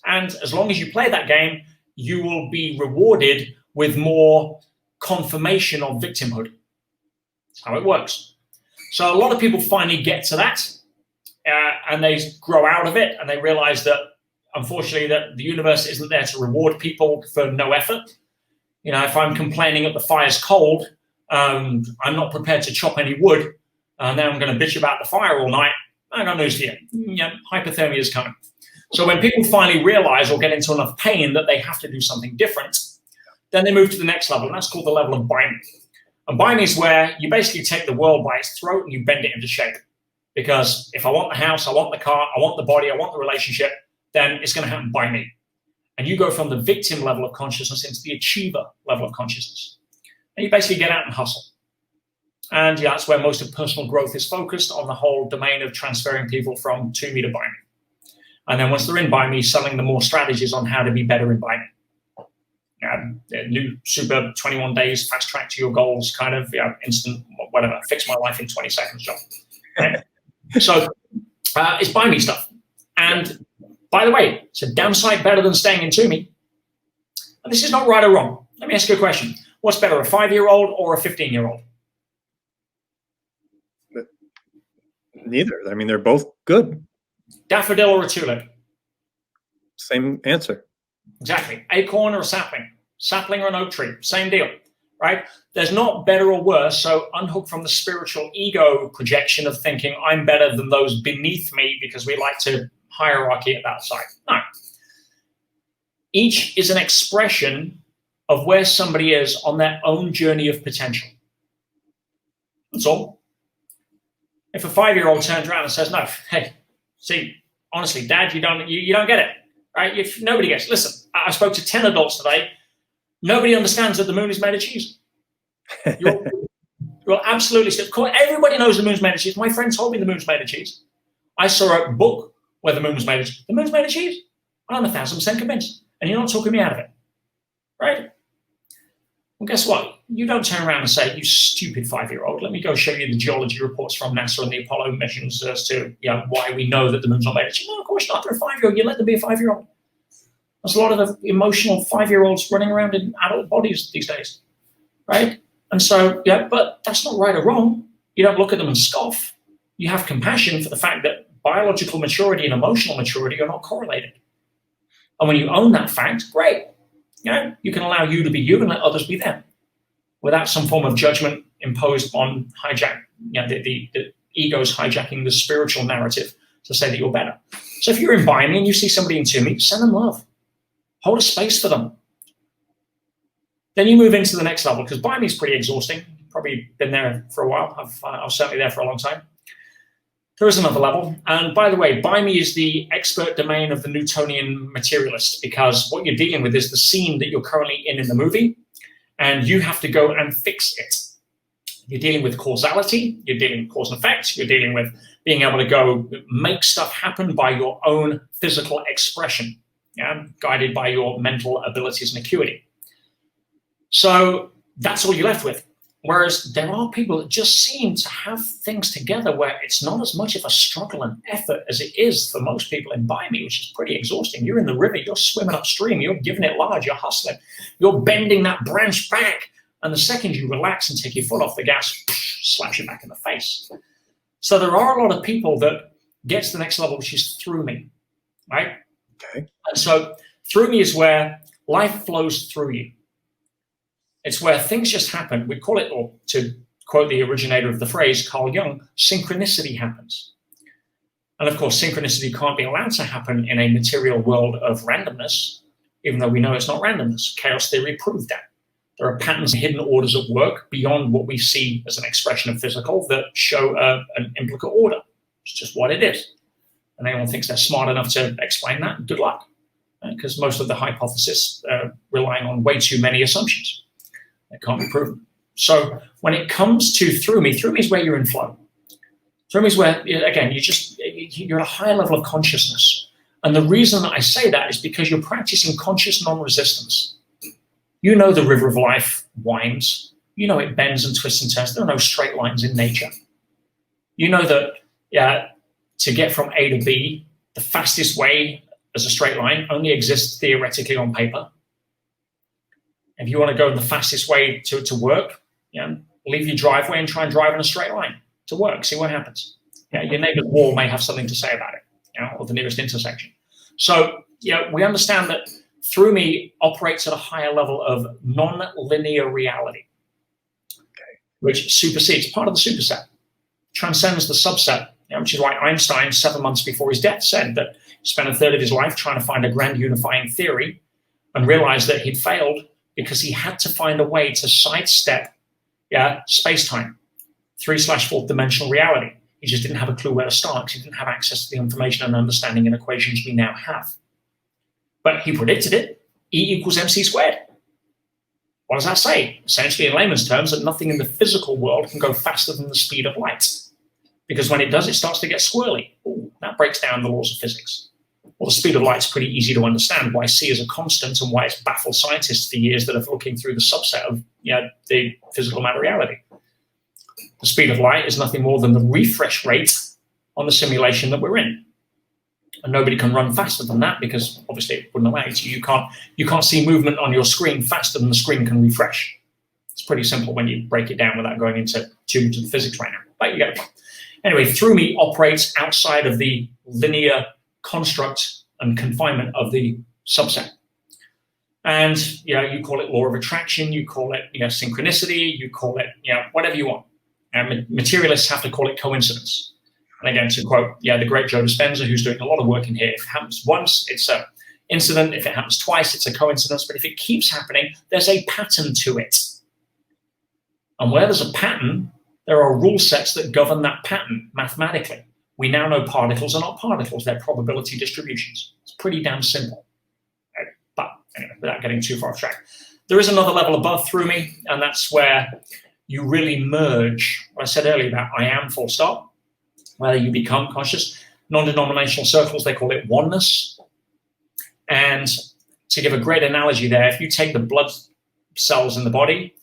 S1: And as long as you play that game, you will be rewarded with more confirmation of victimhood. That's how it works. So a lot of people finally get to that and they grow out of it and they realize that, unfortunately, that the universe isn't there to reward people for no effort. If I'm complaining that the fire's cold, I'm not prepared to chop any wood, and then I'm going to bitch about the fire all night. I got news for you. Hypothermia is coming. So when people finally realize or get into enough pain that they have to do something different, then they move to the next level, and that's called the level of by me. And by me is where you basically take the world by its throat and you bend it into shape. Because if I want the house, I want the car, I want the body, I want the relationship, then it's going to happen by me. And you go from the victim level of consciousness into the achiever level of consciousness. And you basically get out and hustle. And yeah, that's where most of personal growth is focused, on the whole domain of transferring people from to me to by me. And then once they're in by me, selling them more strategies on how to be better in by me. New super 21 days, fast track to your goals, kind of instant, whatever, fix my life in 20 seconds job. Right? So it's by me stuff. And by the way, it's a damn sight better than staying in to me. And this is not right or wrong. Let me ask you a question. What's better, a 5-year-old or a 15-year-old?
S2: Neither. I mean, they're both good.
S1: Daffodil or a tulip?
S2: Same answer.
S1: Exactly. Acorn or a sapling? Sapling or an oak tree? Same deal, right? There's not better or worse, so unhook from the spiritual ego projection of thinking I'm better than those beneath me because we like to hierarchy at that side. No. Each is an expression of where somebody is on their own journey of potential. That's all. If a 5-year-old turns around and says, no, hey, see, honestly, Dad, you don't get it, right? If nobody gets it. Listen, I spoke to 10 adults today. Nobody understands that the moon is made of cheese. You're absolutely, everybody knows the moon's made of cheese. My friend told me the moon's made of cheese. I saw a book where the moon was made of cheese. The moon's made of cheese. I'm 1,000% convinced. And you're not talking me out of it, right? Well, guess what? You don't turn around and say, you stupid 5-year-old, let me go show you the geology reports from NASA and the Apollo missions as to why we know that the moon's not made of cheese. No, of course not. They're a 5-year-old. You let them be a 5-year-old. There's a lot of the emotional 5-year-olds running around in adult bodies these days, right? And so, but that's not right or wrong. You don't look at them and scoff. You have compassion for the fact that biological maturity and emotional maturity are not correlated. And when you own that fact, great. You can allow you to be you and let others be them without some form of judgment imposed on the ego's hijacking the spiritual narrative to say that you're better. So if you're in by me and you see somebody in to me, send them love. Hold a space for them. Then you move into the next level, because by me is pretty exhausting. Probably been there for a while. I was certainly there for a long time. There is another level. And by the way, by me is the expert domain of the Newtonian materialist, because what you're dealing with is the scene that you're currently in the movie, and you have to go and fix it. You're dealing with causality, you're dealing with cause and effect, you're dealing with being able to go make stuff happen by your own physical expression, guided by your mental abilities and acuity. So that's all you're left with. Whereas there are people that just seem to have things together where it's not as much of a struggle and effort as it is for most people in by me, which is pretty exhausting. You're in the river, you're swimming upstream, you're giving it large, you're hustling, you're bending that branch back. And the second you relax and take your foot off the gas, slaps you back in the face. So there are a lot of people that get to the next level, which is through me, right?
S2: Okay.
S1: And so through me is where life flows through you. It's where things just happen. We call it, or to quote the originator of the phrase, Carl Jung, synchronicity happens. And of course, synchronicity can't be allowed to happen in a material world of randomness, even though we know it's not randomness. Chaos theory proved that. There are patterns and hidden orders at work beyond what we see as an expression of physical that show an implicate order. It's just what it is. And anyone thinks they're smart enough to explain that, good luck. Because most of the hypotheses are relying on way too many assumptions. It can't be proven. So when it comes to through me is where you're in flow. Through me is where, again, you're at a higher level of consciousness. And the reason that I say that is because you're practicing conscious non-resistance. You know the river of life winds. You know it bends and twists and turns. There are no straight lines in nature. You know that to get from A to B, the fastest way as a straight line only exists theoretically on paper. If you want to go the fastest way to work, leave your driveway and try and drive in a straight line to work. See what happens. Your neighbor's wall may have something to say about it, or the nearest intersection. So, we understand that through me operates at a higher level of non-linear reality, which supersedes part of the superset, transcends the subset, which is why Einstein, 7 months before his death, said that spent a third of his life trying to find a grand unifying theory and realized that he'd failed because he had to find a way to sidestep space-time, 3/4 dimensional reality. He just didn't have a clue where to start because he didn't have access to the information and understanding and equations we now have. But he predicted it. E equals mc squared. What does that say? Essentially, in layman's terms, that nothing in the physical world can go faster than the speed of light. Because when it does, it starts to get squirrely. Ooh, that breaks down the laws of physics. Well, the speed of light is pretty easy to understand why c is a constant and why it's baffled scientists for years that are looking through the subset of the physical matter reality. The speed of light is nothing more than the refresh rate on the simulation that we're in. And nobody can run faster than that because obviously it wouldn't allow you to. You can't see movement on your screen faster than the screen can refresh. It's pretty simple when you break it down without going into too much of the physics right now. But you get it. Anyway, through me operates outside of the linear construct and confinement of the subset. And you call it law of attraction, you call it synchronicity, you call it whatever you want. And materialists have to call it coincidence. And again, to quote the great Joe Dispenza, who's doing a lot of work in here, if it happens once, it's an incident. If it happens twice, it's a coincidence. But if it keeps happening, there's a pattern to it. And where there's a pattern, there are rule sets that govern that pattern mathematically. We now know particles are not particles, they're probability distributions. It's pretty damn simple. Okay. But anyway, without getting too far off track. There is another level above through me, and that's where you really merge what I said earlier about I am full stop, where you become conscious. Non-denominational circles, they call it oneness. And to give a great analogy there, if you take the blood cells in the body,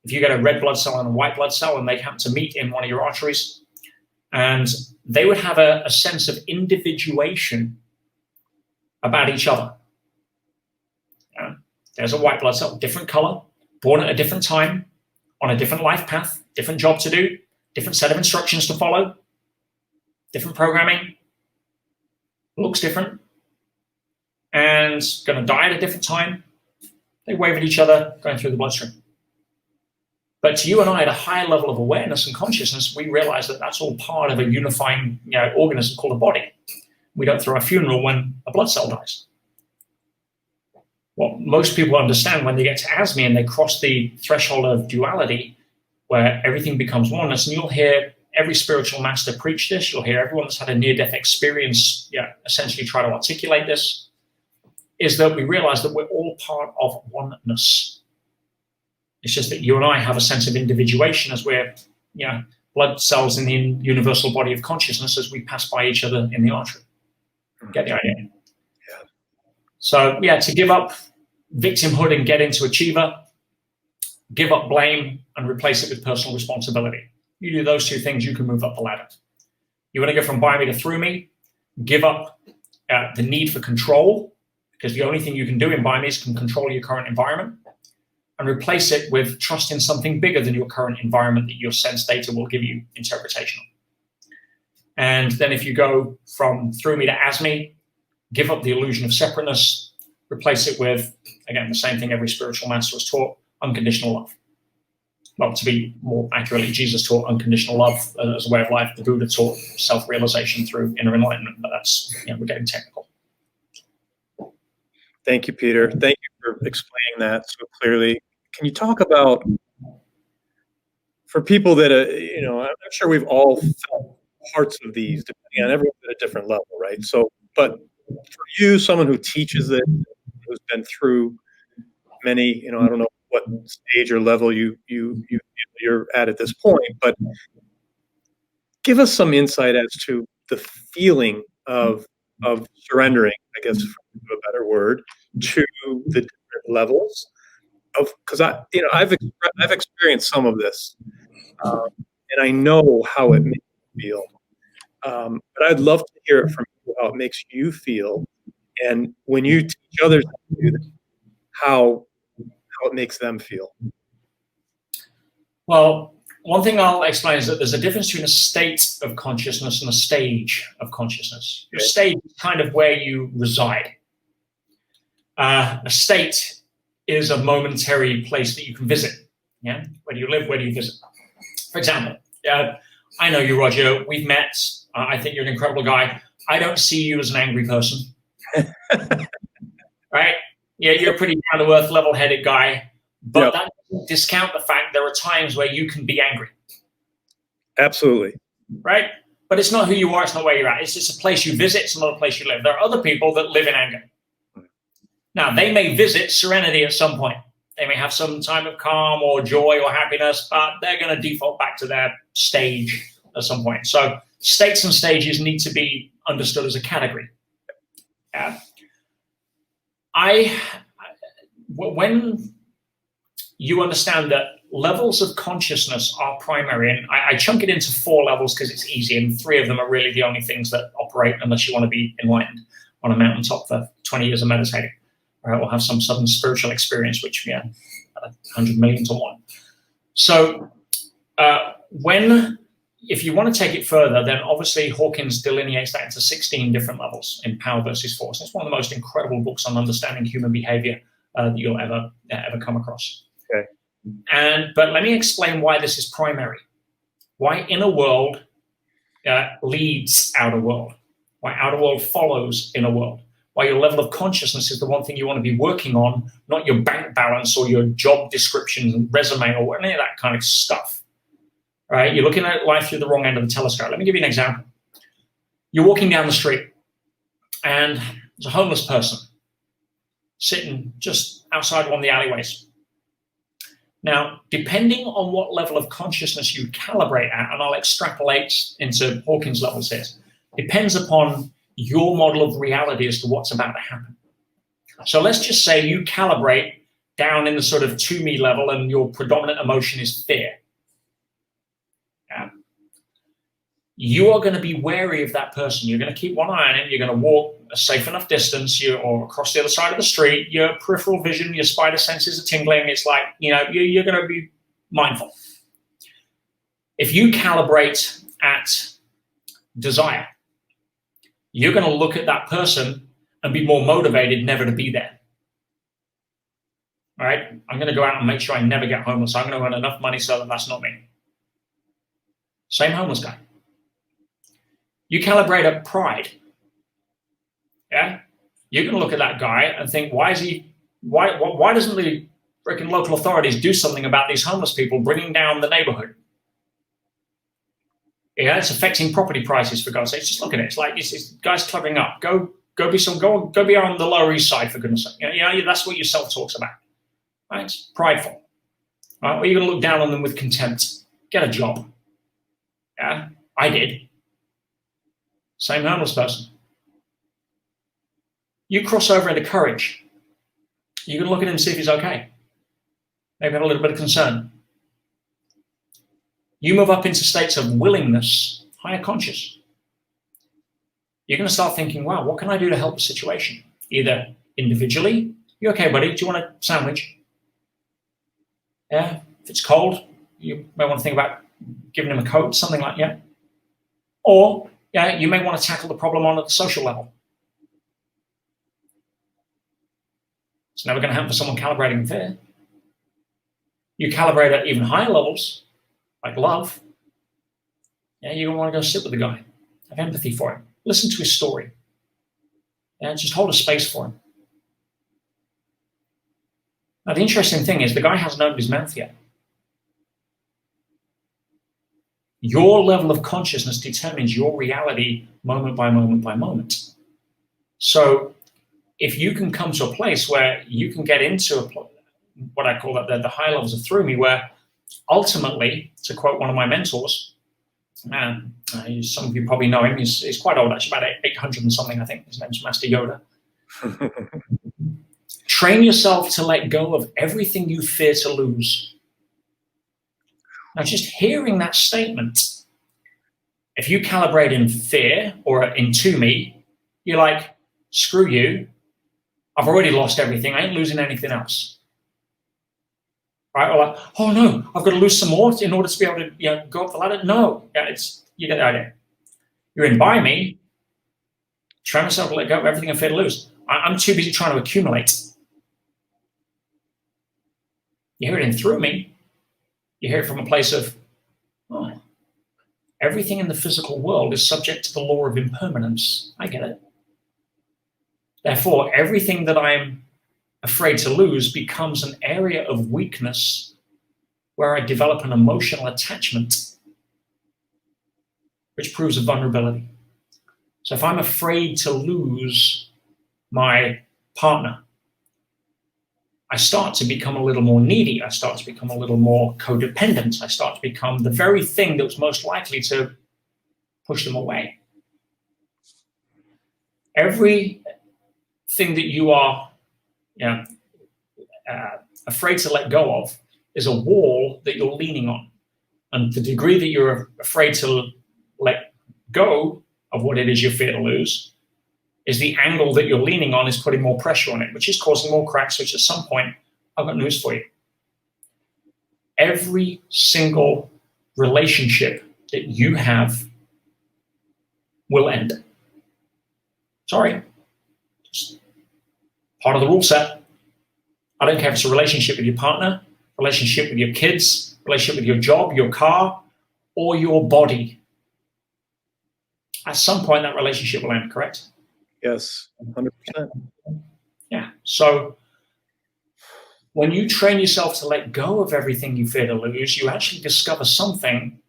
S1: if you get a red blood cell and a white blood cell and they happen to meet in one of your arteries, and they would have a sense of individuation about each other. There's a white blood cell, different color, born at a different time, on a different life path, different job to do, different set of instructions to follow, different programming, looks different, and going to die at a different time. They wave at each other going through the bloodstream. But to you and I, at a higher level of awareness and consciousness, we realize that that's all part of a unifying organism called a body. We don't throw a funeral when a blood cell dies. What most people understand when they get to ASME and they cross the threshold of duality, where everything becomes oneness, and you'll hear every spiritual master preach this, you'll hear everyone that's had a near-death experience essentially try to articulate this, is that we realize that we're all part of oneness. It's just that you and I have a sense of individuation as we're blood cells in the universal body of consciousness as we pass by each other in the artery. Get the idea? Yeah. So to give up victimhood and get into achiever, give up blame and replace it with personal responsibility. You do those two things, you can move up the ladder. You want to go from by me to through me, give up the need for control, because the only thing you can do in by me is can control your current environment, and replace it with trust in something bigger than your current environment that your sense data will give you interpretation on. And then if you go from through me to as me, give up the illusion of separateness, replace it with, again, the same thing every spiritual master was taught, unconditional love. Well, to be more accurately, Jesus taught unconditional love as a way of life. The Buddha taught self-realization through inner enlightenment, but that's, we're getting technical.
S2: Thank you, Peter. Thank you for explaining that so clearly. Can you talk about, for people that, I'm sure we've all felt parts of these, depending on everyone's at a different level, right? So, but for you, someone who teaches it, who's been through many, I don't know what stage or level you're at this point, but give us some insight as to the feeling of surrendering, I guess, for a better word, to the different levels of, because I've experienced some of this, and I know how it makes me feel. But I'd love to hear it from you, how it makes you feel, and when you teach others how to do that, how it makes them feel.
S1: Well, one thing I'll explain is that there's a difference between a state of consciousness and a stage of consciousness. Your state is kind of where you reside. A state is a momentary place that you can visit. Yeah, where do you live? Where do you visit? For example, I know you, Roger. We've met. I think you're an incredible guy. I don't see you as an angry person. Right? Yeah, you're a pretty down-to-earth, level-headed guy, but that doesn't discount the fact there are times where you can be angry.
S2: Absolutely.
S1: Right? But it's not who you are, it's not where you're at. It's just a place you visit, it's not a place you live. There are other people that live in anger. Now, they may visit serenity at some point. They may have some time of calm or joy or happiness, but they're going to default back to their stage at some point. So states and stages need to be understood as a category. Yeah. When you understand that levels of consciousness are primary, and I chunk it into 4 levels because it's easy, and 3 of them are really the only things that operate unless you want to be enlightened on a mountaintop for 20 years of meditating, or have some sudden spiritual experience, which, 100 million to 1. So if you want to take it further, then obviously Hawkins delineates that into 16 different levels in Power versus Force. It's one of the most incredible books on understanding human behavior that you'll ever come across.
S2: Okay.
S1: But let me explain why this is primary. Why inner world leads outer world. Why outer world follows inner world. Why your level of consciousness is the one thing you want to be working on, not your bank balance or your job descriptions and resume or any of that kind of stuff. Right? You're looking at life through the wrong end of the telescope. Let me give you an example. You're walking down the street and there's a homeless person sitting just outside one of the alleyways. Now, depending on what level of consciousness you calibrate at, and I'll extrapolate into Hawkins levels here, depends upon your model of reality as to what's about to happen. So let's just say you calibrate down in the sort of to me level and your predominant emotion is fear. You are going to be wary of that person. You're going to keep one eye on him. You're going to walk a safe enough distance, or across the other side of the street. Your peripheral vision, your spider senses are tingling. It's like, you're going to be mindful. If you calibrate at desire, you're going to look at that person and be more motivated never to be there. All right? I'm going to go out and make sure I never get homeless. I'm going to earn enough money so that that's not me. Same homeless guy. You calibrate at pride. Yeah? You're going to look at that guy and think, why doesn't the freaking local authorities do something about these homeless people bringing down the neighborhood? Yeah, it's affecting property prices, for God's sake. Just look at it. It's like, it's guys clubbing up. Go be on the Lower East Side, for goodness sake. That's what your self-talk's about. Right? It's prideful. Right? Or you're going to look down on them with contempt. Get a job. Yeah? I did. Same homeless person. You cross over into courage. You're going to look at him and see if he's okay. Maybe have a little bit of concern. You move up into states of willingness, higher conscious. You're going to start thinking, wow, what can I do to help the situation? Either individually, you okay, buddy? Do you want a sandwich? Yeah, if it's cold, you may want to think about giving him a coat, something like that. Or you may want to tackle the problem on the social level. It's never going to happen for someone calibrating in fear. You calibrate at even higher levels, like love. You're going to want to go sit with the guy, have empathy for him, listen to his story, just hold a space for him. Now, the interesting thing is the guy hasn't opened his mouth yet. Your level of consciousness determines your reality moment by moment by moment. So if you can come to a place where you can get into what I call the high levels of through me, where ultimately, to quote one of my mentors, some of you probably know him, he's quite old, actually, about 800 and something, I think. His name's Master Yoda. Train yourself to let go of everything you fear to lose. Now, just hearing that statement, if you calibrate in fear or in to me, you're like, screw you. I've already lost everything. I ain't losing anything else. Right? Or like, oh no, I've got to lose some more in order to be able to go up the ladder. No, you get the idea. You're in by me. Train myself to let go of everything I fear to lose. I'm too busy trying to accumulate. You hear it in through me. You hear it from a place of, oh, everything in the physical world is subject to the law of impermanence. I get it. Therefore, everything that I'm afraid to lose becomes an area of weakness where I develop an emotional attachment, which proves a vulnerability. So if I'm afraid to lose my partner, I start to become a little more needy. I start to become a little more codependent. I start to become the very thing that was most likely to push them away. Everything that you are afraid to let go of is a wall that you're leaning on. And the degree that you're afraid to let go of what it is you fear to lose is the angle that you're leaning on is putting more pressure on it, which is causing more cracks, which at some point, I've got news for you. Every single relationship that you have will end. Sorry. Just part of the rule set. I don't care if it's a relationship with your partner, relationship with your kids, relationship with your job, your car, or your body. At some point, that relationship will end, correct?
S2: Yes, 100%.
S1: Yeah. So when you train yourself to let go of everything you fear to lose, you actually discover something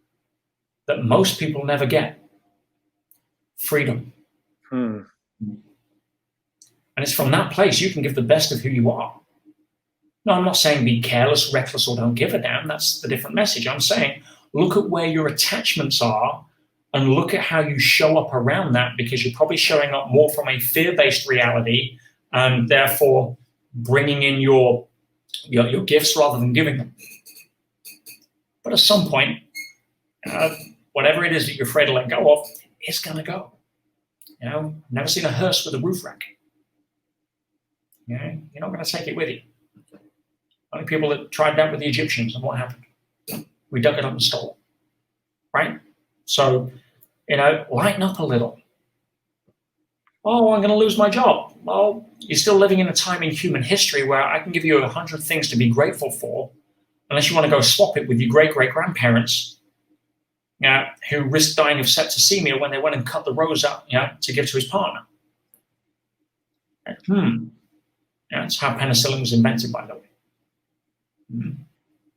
S1: that most people never get. Freedom. And it's from that place you can give the best of who you are. No, I'm not saying be careless, reckless, or don't give a damn. That's the different message. I'm saying look at where your attachments are and look at how you show up around that, because you're probably showing up more from a fear-based reality and therefore bringing in your gifts rather than giving them. But at some point, whatever it is that you're afraid to let go of, it's going to go. I've never seen a hearse with a roof rack. You're not going to take it with you. Only people that tried that with the Egyptians, and what happened? We dug it up and stole it. Right? So, lighten up a little. Oh, I'm going to lose my job. Well, you're still living in a time in human history where I can give you 100 things to be grateful for, unless you want to go swap it with your great-great-grandparents who risked dying of septicemia when they went and cut the rose up to give to his partner. That's how penicillin was invented, by the way.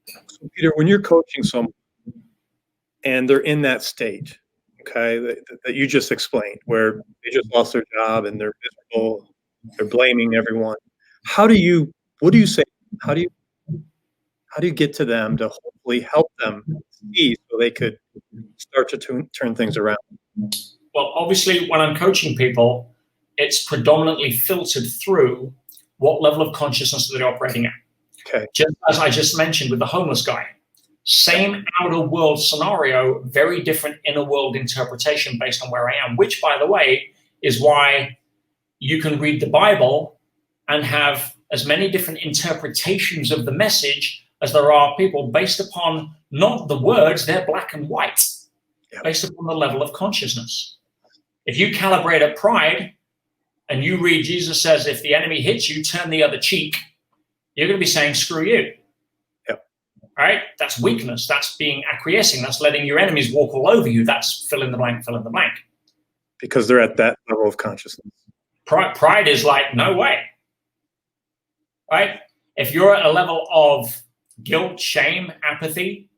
S2: So Peter, when you're coaching someone and they're in that state, okay, that you just explained, where they just lost their job and they're miserable, they're blaming everyone, what do you say? How do you get to them to hopefully help them see so they could start to turn things around?
S1: Well, obviously, when I'm coaching people, it's predominantly filtered through what level of consciousness that they're operating at.
S2: Okay.
S1: Just as I just mentioned with the homeless guy, same outer world scenario, very different inner world interpretation based on where I am, which, by the way, is why you can read the Bible and have as many different interpretations of the message as there are people based upon not the words, they're black and white, based upon the level of consciousness. If you calibrate at pride and you read Jesus says, if the enemy hits you, turn the other cheek, you're going to be saying, screw you.
S2: Yep.
S1: All right? That's weakness. That's being acquiescing. That's letting your enemies walk all over you. That's fill in the blank, fill in the blank.
S2: Because they're at that level of consciousness.
S1: Pride is like, no way. Right? If you're at a level of guilt, shame, apathy,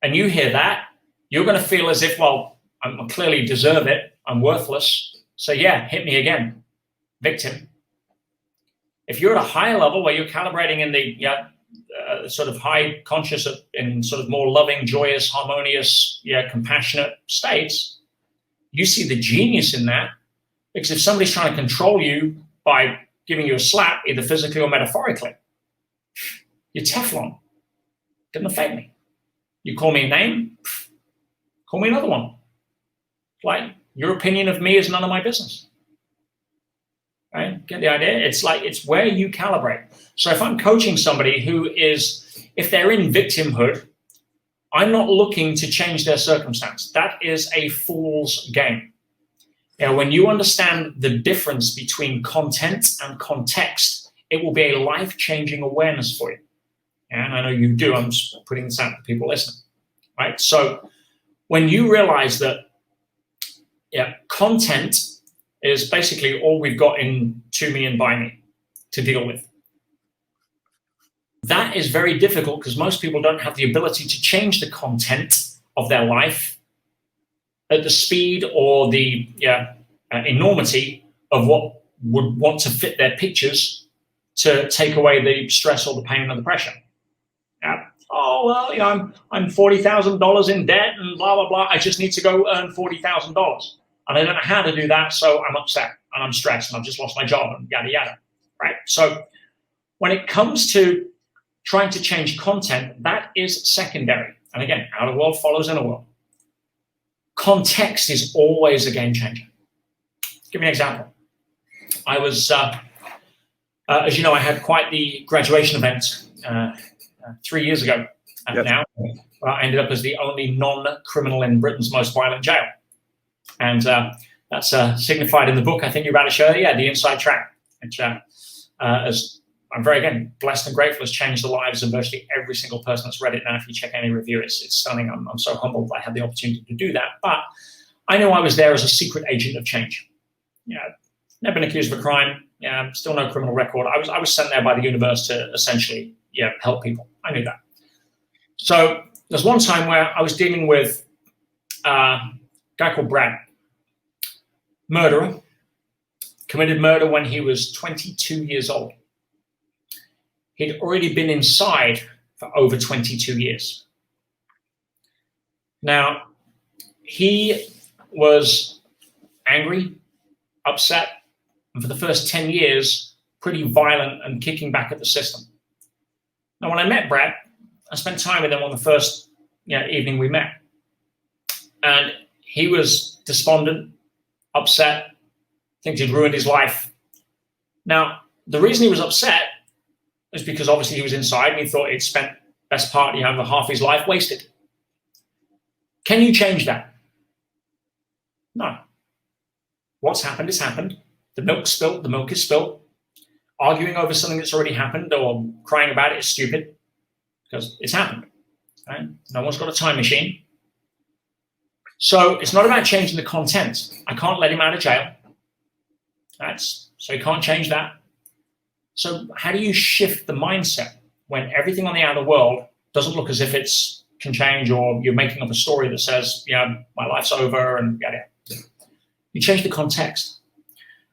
S1: and you hear that, you're going to feel as if, well, I clearly deserve it. I'm worthless. So yeah, hit me again. Victim. If you're at a higher level where you're calibrating in the sort of high conscious in sort of more loving, joyous, harmonious, compassionate states, you see the genius in that. Because if somebody's trying to control you by giving you a slap, either physically or metaphorically, you're Teflon. Didn't affect me. You call me a name, call me another one. Like, your opinion of me is none of my business. Right? Get the idea? It's where you calibrate. So if I'm coaching somebody who is, if they're in victimhood, I'm not looking to change their circumstance. That is a fool's game. When you understand the difference between content and context, it will be a life-changing awareness for you. And I know you do. I'm just putting this out to people listening. Right? So when you realize that content is basically all we've got in to me and by me to deal with. That is very difficult because most people don't have the ability to change the content of their life at the speed or the enormity of what would want to fit their pictures to take away the stress or the pain or the pressure. Yeah. Oh, well, I'm $40,000 in debt and blah, blah, blah. I just need to go earn $40,000. And I don't know how to do that, so I'm upset and I'm stressed and I've just lost my job and yada, yada, right? So when it comes to trying to change content, that is secondary. And again, outer world follows inner world. Context is always a game changer. Give me an example. I was, as you know, I had quite the graduation event 3 years ago now. I ended up as the only non-criminal in Britain's most violent jail. And that's signified in the book I think you're about to show, the Inside Track, which as I'm very, again, blessed and grateful, has changed the lives of virtually every single person that's read it now. If you check any review, it's stunning. I'm so humbled I had the opportunity to do that. But I know I was there as a secret agent of change. Never been accused of a crime. Still no criminal record. I was sent there by the universe to essentially help people. I knew that. So there's one time where I was dealing with a guy called Brad, murderer, committed murder when he was 22 years old. He'd already been inside for over 22 years. Now, he was angry, upset, and for the first 10 years, pretty violent and kicking back at the system. Now, when I met Brad, I spent time with him on the first evening we met. And he was despondent, upset, thinks he'd ruined his life. Now, the reason he was upset is because obviously he was inside and he thought he'd spent best part, of half his life wasted. Can you change that? No. What's happened is happened. The milk's spilt, the milk is spilt. Arguing over something that's already happened or crying about it is stupid because it's happened. Right? No one's got a time machine. So it's not about changing the content. I can't let him out of jail. So you can't change that. So how do you shift the mindset when everything on the outer world doesn't look as if it can change, or you're making up a story that says, my life's over and yada. You change the context.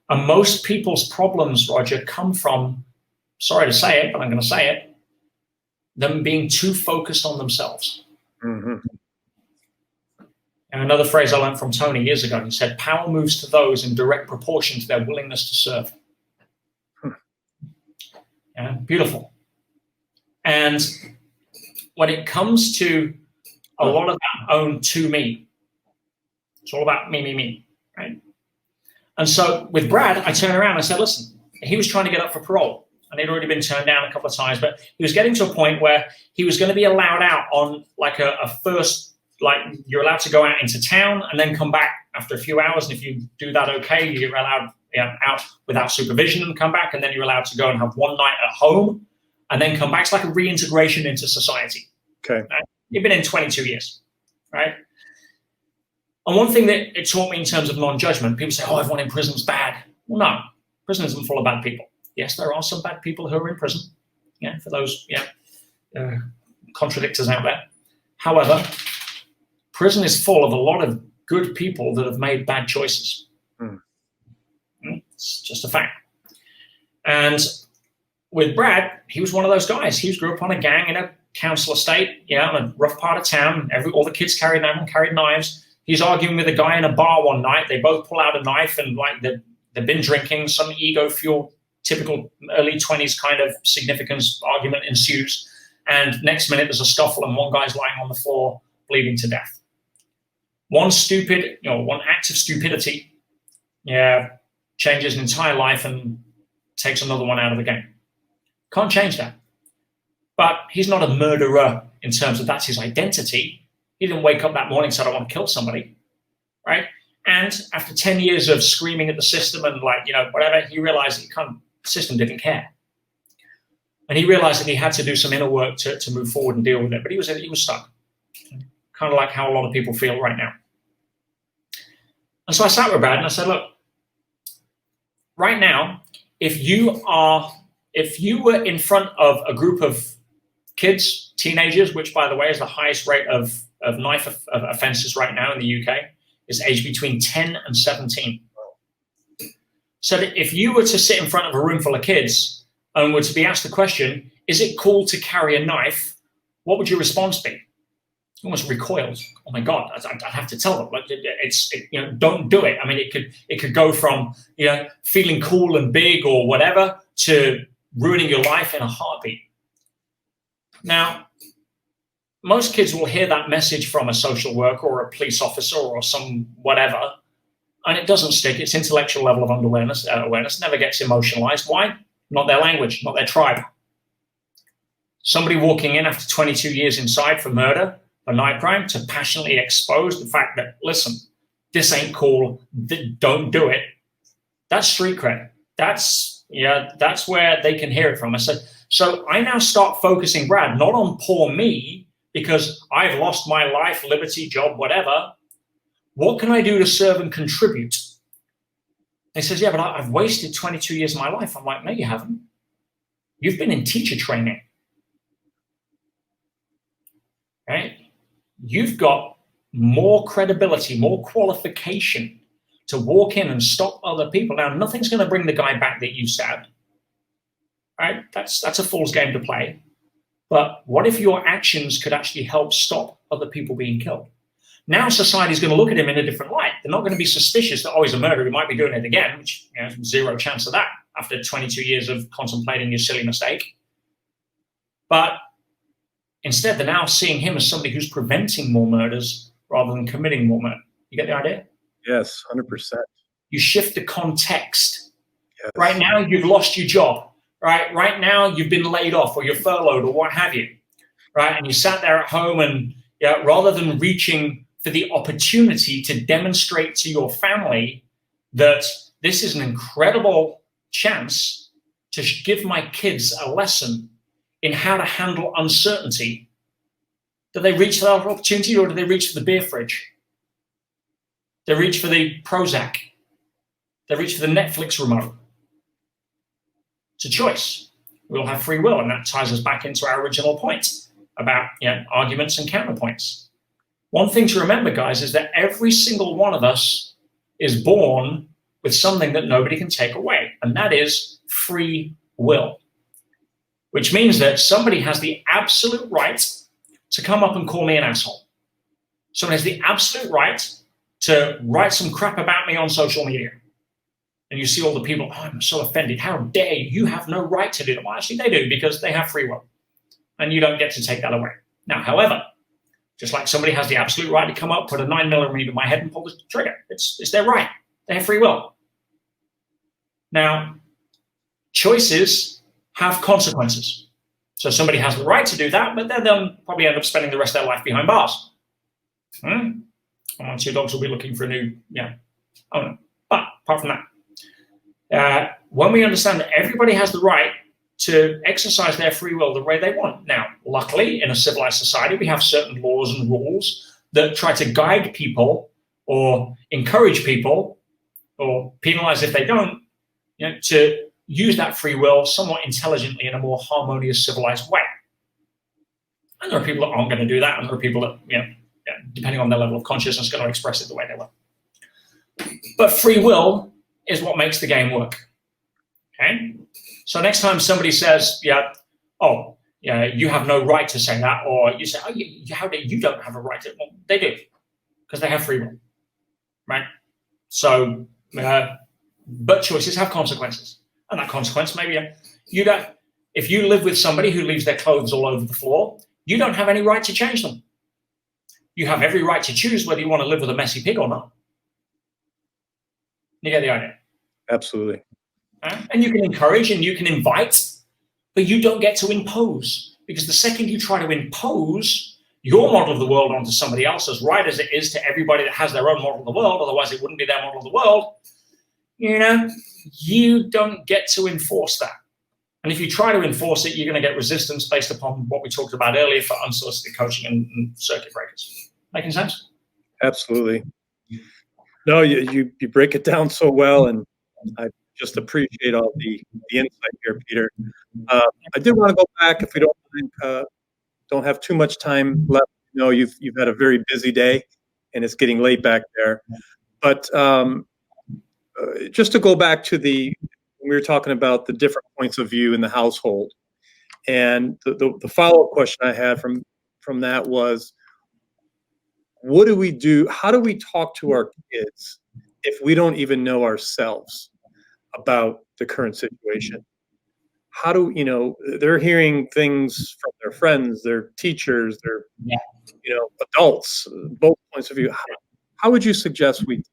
S1: And most people's problems, Roger, come from, sorry to say it, but I'm going to say it, them being too focused on themselves. Mm-hmm. And another phrase I learned from Tony years ago, he said, power moves to those in direct proportion to their willingness to serve. Beautiful. And when it comes to a lot of that own to me, it's all about me, right? And so with Brad, I turned around and I said, listen, he was trying to get up for parole and he'd already been turned down a couple of times, but he was getting to a point where he was going to be allowed out on like a first, like you're allowed to go out into town and then come back after a few hours. And if you do that, okay, you're allowed out without supervision and come back. And then you're allowed to go and have one night at home and then come back. It's like a reintegration into society. Okay. Right? You've been in 22 years, right? And one thing that it taught me in terms of non-judgment, people say, oh, everyone in prison's bad. Well, no, prison isn't full of bad people. Yes, there are some bad people who are in prison. For those contradictors out there. However, prison is full of a lot of good people that have made bad choices. It's just a fact. And with Brad, he was one of those guys. He grew up on a gang in a council estate, in a rough part of town. All the kids carried knives. He's arguing with a guy in a bar one night. They both pull out a knife and they've been drinking. Some ego-fueled, typical early 20s kind of significance argument ensues. And next minute there's a scuffle and one guy's lying on the floor bleeding to death. One act of stupidity, changes an entire life and takes another one out of the game. Can't change that. But he's not a murderer in terms of that's his identity. He didn't wake up that morning and say, I want to kill somebody, right? And after 10 years of screaming at the system and whatever, he realized the system didn't care. And he realized that he had to do some inner work to move forward and deal with it. But he was stuck. kind of like how a lot of people feel right now. And so I sat with Brad and I said, look, right now, if you were in front of a group of kids, teenagers, which by the way is the highest rate of knife offenses right now in the UK, is aged between 10 and 17. So that if you were to sit in front of a room full of kids and were to be asked the question, is it cool to carry a knife? What would your response be? Almost recoiled. Oh my God, I'd have to tell them, like, don't do it. I mean, it could go from, feeling cool and big or whatever to ruining your life in a heartbeat. Now, most kids will hear that message from a social worker or a police officer or some whatever, and it doesn't stick. Its intellectual level of awareness never gets emotionalized. Why? Not their language, not their tribe. Somebody walking in after 22 years inside for murder, for knife crime, to passionately expose the fact that, listen, this ain't cool, don't do it. That's street cred. That's where they can hear it from. I said, so I now start focusing, Brad, not on poor me, because I've lost my life, liberty, job, whatever. What can I do to serve and contribute? He says, yeah, but I've wasted 22 years of my life. I'm like, no, you haven't. You've been in teacher training. Right? You've got more credibility, more qualification to walk in and stop other people. Now, nothing's going to bring the guy back that you stabbed. Right? That's a fool's game to play. But what if your actions could actually help stop other people being killed? Now society's going to look at him in a different light. They're not going to be suspicious that, oh, he's a murderer, he might be doing it again, which, zero chance of that after 22 years of contemplating your silly mistake. But instead, they're now seeing him as somebody who's preventing more murders rather than committing more murder. You get the idea?
S2: Yes, 100%.
S1: You shift the context.
S2: Yes.
S1: Right now, you've lost your job. Right now, you've been laid off or you're furloughed or what have you. Right? And you sat there at home and rather than reaching for the opportunity to demonstrate to your family that this is an incredible chance to give my kids a lesson in how to handle uncertainty, do they reach for that opportunity or do they reach for the beer fridge? They reach for the Prozac. They reach for the Netflix remote. It's a choice. We all have free will, and that ties us back into our original point about arguments and counterpoints. One thing to remember, guys, is that every single one of us is born with something that nobody can take away, and that is free will, which means that somebody has the absolute right to come up and call me an asshole. Someone has the absolute right to write some crap about me on social media. And you see all the people, oh, I'm so offended. How dare you? You have no right to do that. Well, actually, they do, because they have free will. And you don't get to take that away. Now, however, just like somebody has the absolute right to come up, put a 9mm in my head and pull the trigger. It's their right. They have free will. Now, choices have consequences. So somebody has the right to do that, but then they'll probably end up spending the rest of their life behind bars. And one or two dogs will be looking for a new, owner. But apart from that, when we understand that everybody has the right to exercise their free will the way they want. Now, luckily, in a civilized society, we have certain laws and rules that try to guide people or encourage people or penalize if they don't, to use that free will somewhat intelligently in a more harmonious, civilized way. And there are people that aren't going to do that, and there are people that, depending on their level of consciousness, going to express it the way they will. But free will is what makes the game work. Okay? So next time somebody says, you have no right to say that, or you say, you don't have a right to, well, they do, because they have free will, right? So, but choices have consequences. And that consequence, maybe if you live with somebody who leaves their clothes all over the floor, you don't have any right to change them. You have every right to choose whether you want to live with a messy pig or not. You get the idea?
S2: Absolutely.
S1: And you can encourage and you can invite, but you don't get to impose. Because the second you try to impose your model of the world onto somebody else, as right as it is to everybody that has their own model of the world, otherwise it wouldn't be their model of the world, you don't get to enforce that. And if you try to enforce it, you're going to get resistance based upon what we talked about earlier for unsolicited coaching and circuit breakers. Making sense?
S2: Absolutely. No, you break it down so well, and I just appreciate all the insight here, Peter. I did want to go back, if we don't mind, don't have too much time left. You know, you've had a very busy day, and it's getting late back there. But just to go back to when we were talking about the different points of view in the household, and the follow-up question I had from that was, what do we do? How do we talk to our kids if we don't even know ourselves about the current situation? How do they're hearing things from their friends, their teachers, their adults, both points of view. How would you suggest we do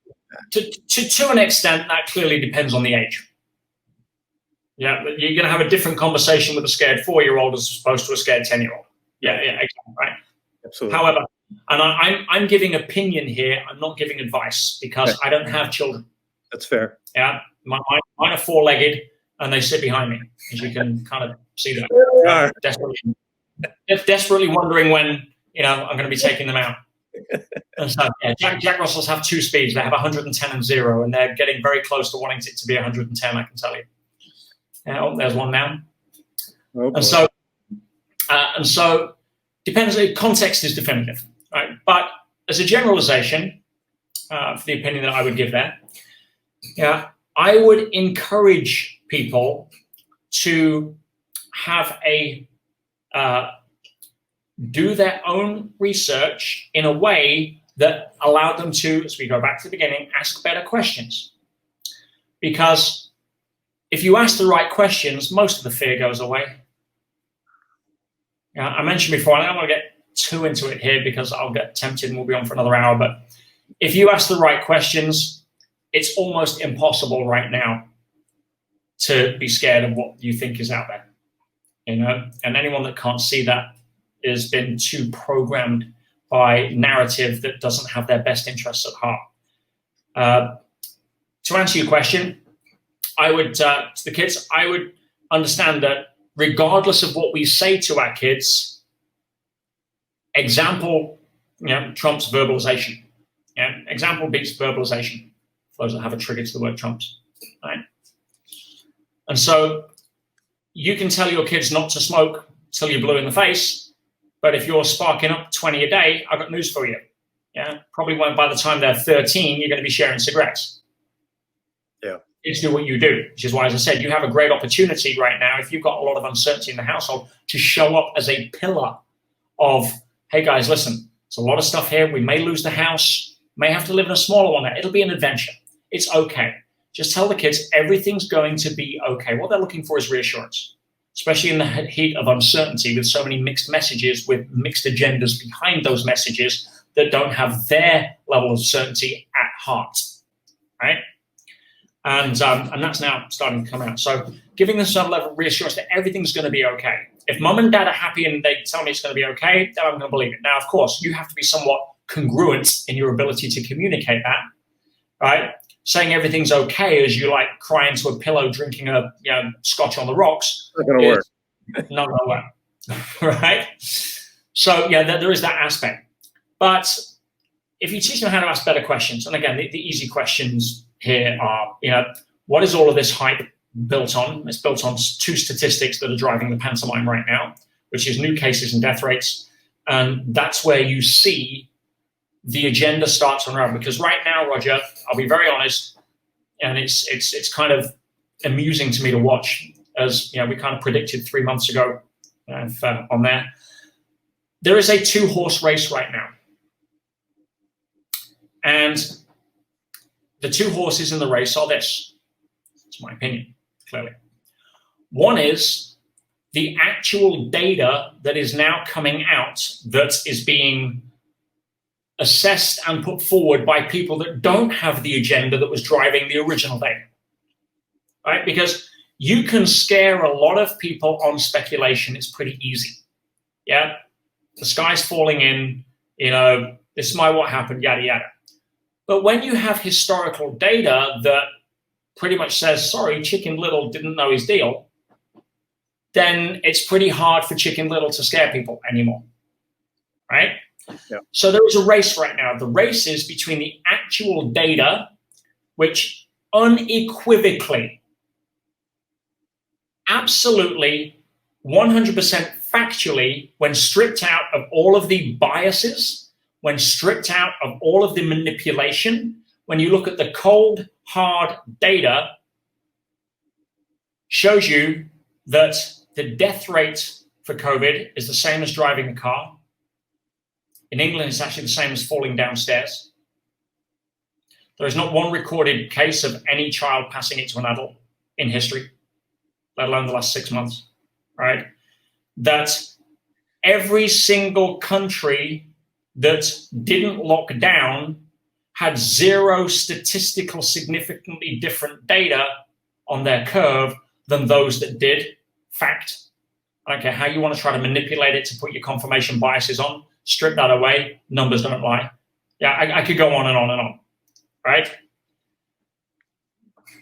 S2: that?
S1: To an extent, that clearly depends on the age. Yeah, you're going to have a different conversation with a scared 4-year-old as opposed to a scared 10-year-old. Yeah, exactly, right.
S2: Absolutely.
S1: However, and I'm giving opinion here. I'm not giving advice because I don't have children.
S2: That's fair.
S1: Yeah, mine are 4-legged and they sit behind me, as you can kind of see that. Desperately wondering when I'm going to be taking them out. And so, Jack Russells have 2 speeds. They have 110 and 0, and they're getting very close to wanting it to be 110. I can tell you. Oh, there's one now.
S2: Oh,
S1: and so depends. The context is definitive, right? But as a generalization, for the opinion that I would give there, I would encourage people to have do their own research in a way that allowed them to, as we go back to the beginning, ask better questions. Because if you ask the right questions, most of the fear goes away. I mentioned before, and I don't want to get too into it here because I'll get tempted and we'll be on for another hour, but if you ask the right questions, it's almost impossible right now to be scared of what you think is out there. And anyone that can't see that has been too programmed by narrative that doesn't have their best interests at heart. To answer your question, I would, to the kids, I would understand that regardless of what we say to our kids, example, trumps verbalization. Example beats verbalization. For those that have a trigger to the word trumps, right? And so you can tell your kids not to smoke till you're blue in the face, but if you're sparking up 20 a day, I've got news for you. Probably won't by the time they're 13, you're going to be sharing cigarettes.
S2: Yeah.
S1: Kids do what you do, which is why, as I said, you have a great opportunity right now, if you've got a lot of uncertainty in the household, to show up as a pillar of, hey guys, listen, there's a lot of stuff here. We may lose the house, may have to live in a smaller one. It'll be an adventure. It's okay. Just tell the kids everything's going to be okay. What they're looking for is reassurance, especially in the heat of uncertainty with so many mixed messages, with mixed agendas behind those messages that don't have their level of certainty at heart, right? And that's now starting to come out. So giving them some level of reassurance that everything's going to be okay. If mom and dad are happy and they tell me it's going to be okay, then I'm going to believe it. Now, of course, you have to be somewhat congruent in your ability to communicate that, right? Saying everything's okay as you like cry into a pillow drinking a scotch on the rocks.
S2: Not going to work.
S1: Not going to work, right? So there is that aspect. But if you teach them how to ask better questions, and again, the easy questions here are, what is all of this hype built on? It's built on 2 statistics that are driving the pantomime right now, which is new cases and death rates. And that's where you see the agenda start to unravel. Because right now, Roger, I'll be very honest, and it's kind of amusing to me to watch, as we kind of predicted 3 months ago on there. There is a 2-horse race right now. And the 2 horses in the race are this. It's my opinion, clearly. One is the actual data that is now coming out that is being assessed and put forward by people that don't have the agenda that was driving the original data, right? Because you can scare a lot of people on speculation. It's pretty easy. The sky's falling in, this might what happened, yada, yada. But when you have historical data that pretty much says, sorry, Chicken Little didn't know his deal, then it's pretty hard for Chicken Little to scare people anymore, right?
S2: Yeah.
S1: So there is a race right now. The race is between the actual data, which unequivocally, absolutely, 100% factually, when stripped out of all of the biases, when stripped out of all of the manipulation, when you look at the cold, hard data, shows you that the death rate for COVID is the same as driving a car. In England, it's actually the same as falling downstairs. There is not one recorded case of any child passing it to an adult in history, let alone the last 6 months, right? That every single country that didn't lock down had zero statistical significantly different data on their curve than those that did. Fact. I don't care how you want to try to manipulate it to put your confirmation biases on, strip that away, numbers don't lie. Yeah, I could go on and on and on, right?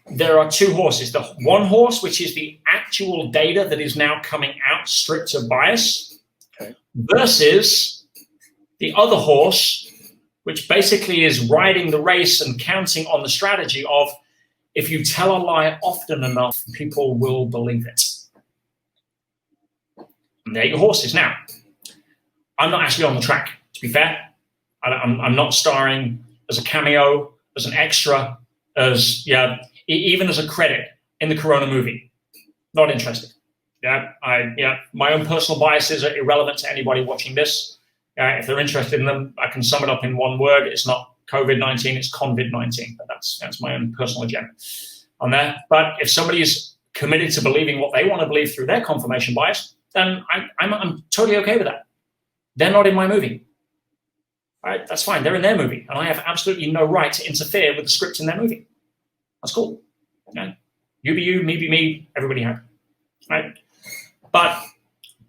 S1: There are two horses. The one horse, which is the actual data that is now coming out stripped of bias, versus the other horse, which basically is riding the race and counting on the strategy of, if you tell a lie often enough, people will believe it. And there are your horses. Now, I'm not actually on the track, to be fair. I'm not starring as a cameo, as an extra, as even as a credit in the Corona movie. Not interested. My own personal biases are irrelevant to anybody watching this. If they're interested in them, I can sum it up in one word. It's not COVID-19, it's convid-19. But that's my own personal agenda on there. But if somebody is committed to believing what they want to believe through their confirmation bias, then I'm totally okay with that. They're not in my movie. All right, that's fine. They're in their movie, and I have absolutely no right to interfere with the script in their movie. That's cool. Yeah. You be you, me be me, everybody happy. Right? But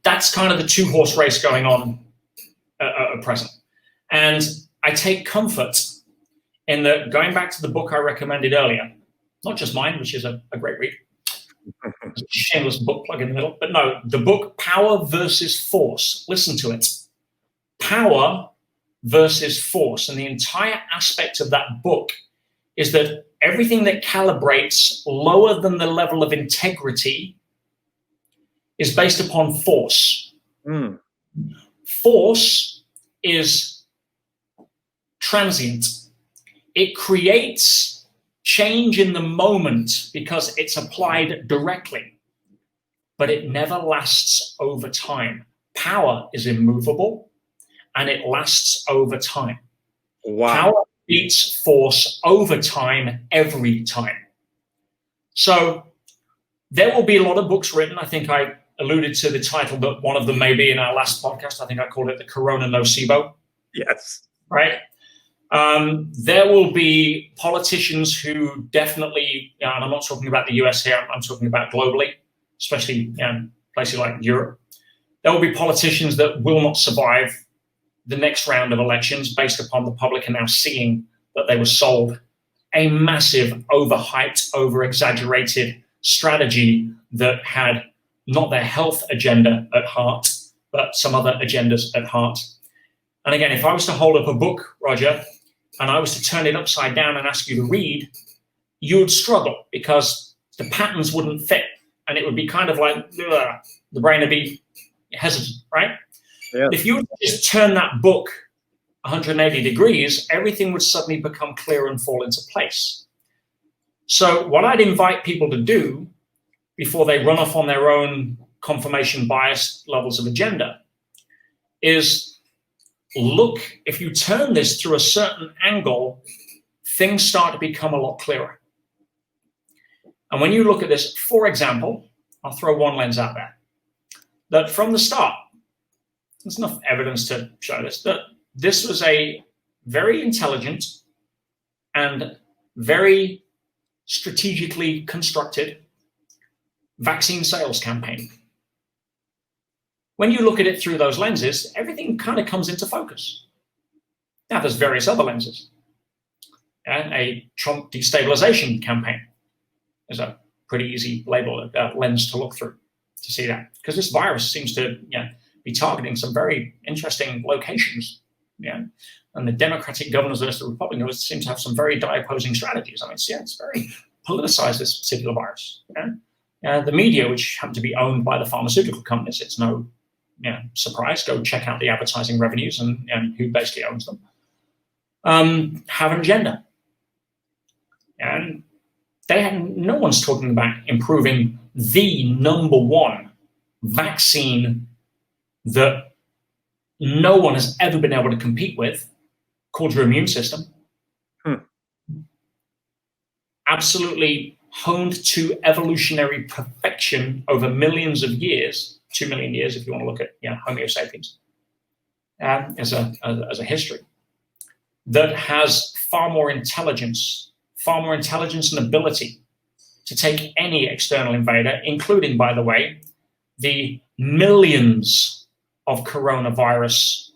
S1: that's kind of the two-horse race going on at present. And I take comfort in the, going back to the book I recommended earlier, not just mine, which is a great read. Shameless book plug in the middle. But no, the book Power versus Force. Listen to it. Power versus force. And the entire aspect of that book is that everything that calibrates lower than the level of integrity is based upon force. Force is transient. It creates change in the moment because it's applied directly, but it never lasts over time. Power is immovable, and it lasts over time.
S2: Wow.
S1: Power beats force over time every time. So there will be a lot of books written. I think I alluded to the title, but one of them may be in our last podcast. I think I called it The Corona Nocebo.
S2: Yes.
S1: Right? There will be politicians who definitely, and I'm not talking about the US here, I'm talking about globally, especially in places like Europe. There will be politicians that will not survive the next round of elections based upon the public are now seeing that they were sold a massive, overhyped, over-exaggerated strategy that had not their health agenda at heart, but some other agendas at heart. And again, if I was to hold up a book, Roger, and I was to turn it upside down and ask you to read, you would struggle because the patterns wouldn't fit. And it would be kind of like, ugh, the brain would be hesitant, right?
S2: Yeah.
S1: If you would just turn that book 180 degrees, everything would suddenly become clear and fall into place. So what I'd invite people to do before they run off on their own confirmation bias levels of agenda is look, if you turn this through a certain angle, things start to become a lot clearer. And when you look at this, for example, I'll throw one lens out there, that from the start, there's enough evidence to show this, that this was a very intelligent and very strategically constructed vaccine sales campaign. When you look at it through those lenses, everything kind of comes into focus. Now, there's various other lenses. And a Trump destabilization campaign is a pretty easy label, lens to look through to see that. Because this virus seems to be targeting some very interesting locations Yeah. And the Democratic governors versus the Republican governors seem to have some very opposing strategies. I mean, it's very politicized, this particular virus. The media, which happen to be owned by the pharmaceutical companies, it's no surprise. Go check out the advertising revenues and who basically owns them. Have an agenda. And no one's talking about improving the number one vaccine that no one has ever been able to compete with, called your immune system. Absolutely honed to evolutionary perfection over millions of years, 2 million years if you want to look at Homo sapiens, as a history, that has far more intelligence and ability to take any external invader, including, by the way, the millions of coronavirus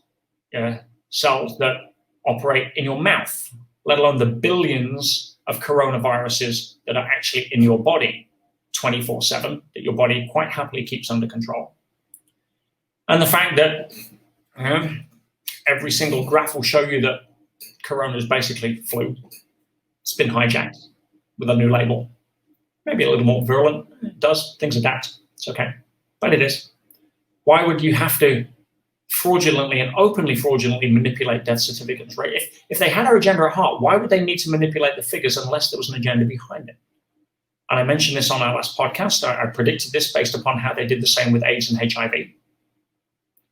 S1: cells that operate in your mouth, let alone the billions of coronaviruses that are actually in your body 24/7, that your body quite happily keeps under control. And the fact that every single graph will show you that corona is basically flu. It's been hijacked with a new label. Maybe a little more virulent. It does. Things adapt. It's okay. But it is. Why would you have to fraudulently and openly fraudulently manipulate death certificates, right? If they had our agenda at heart, why would they need to manipulate the figures unless there was an agenda behind it? And I mentioned this on our last podcast. I predicted this based upon how they did the same with AIDS and HIV.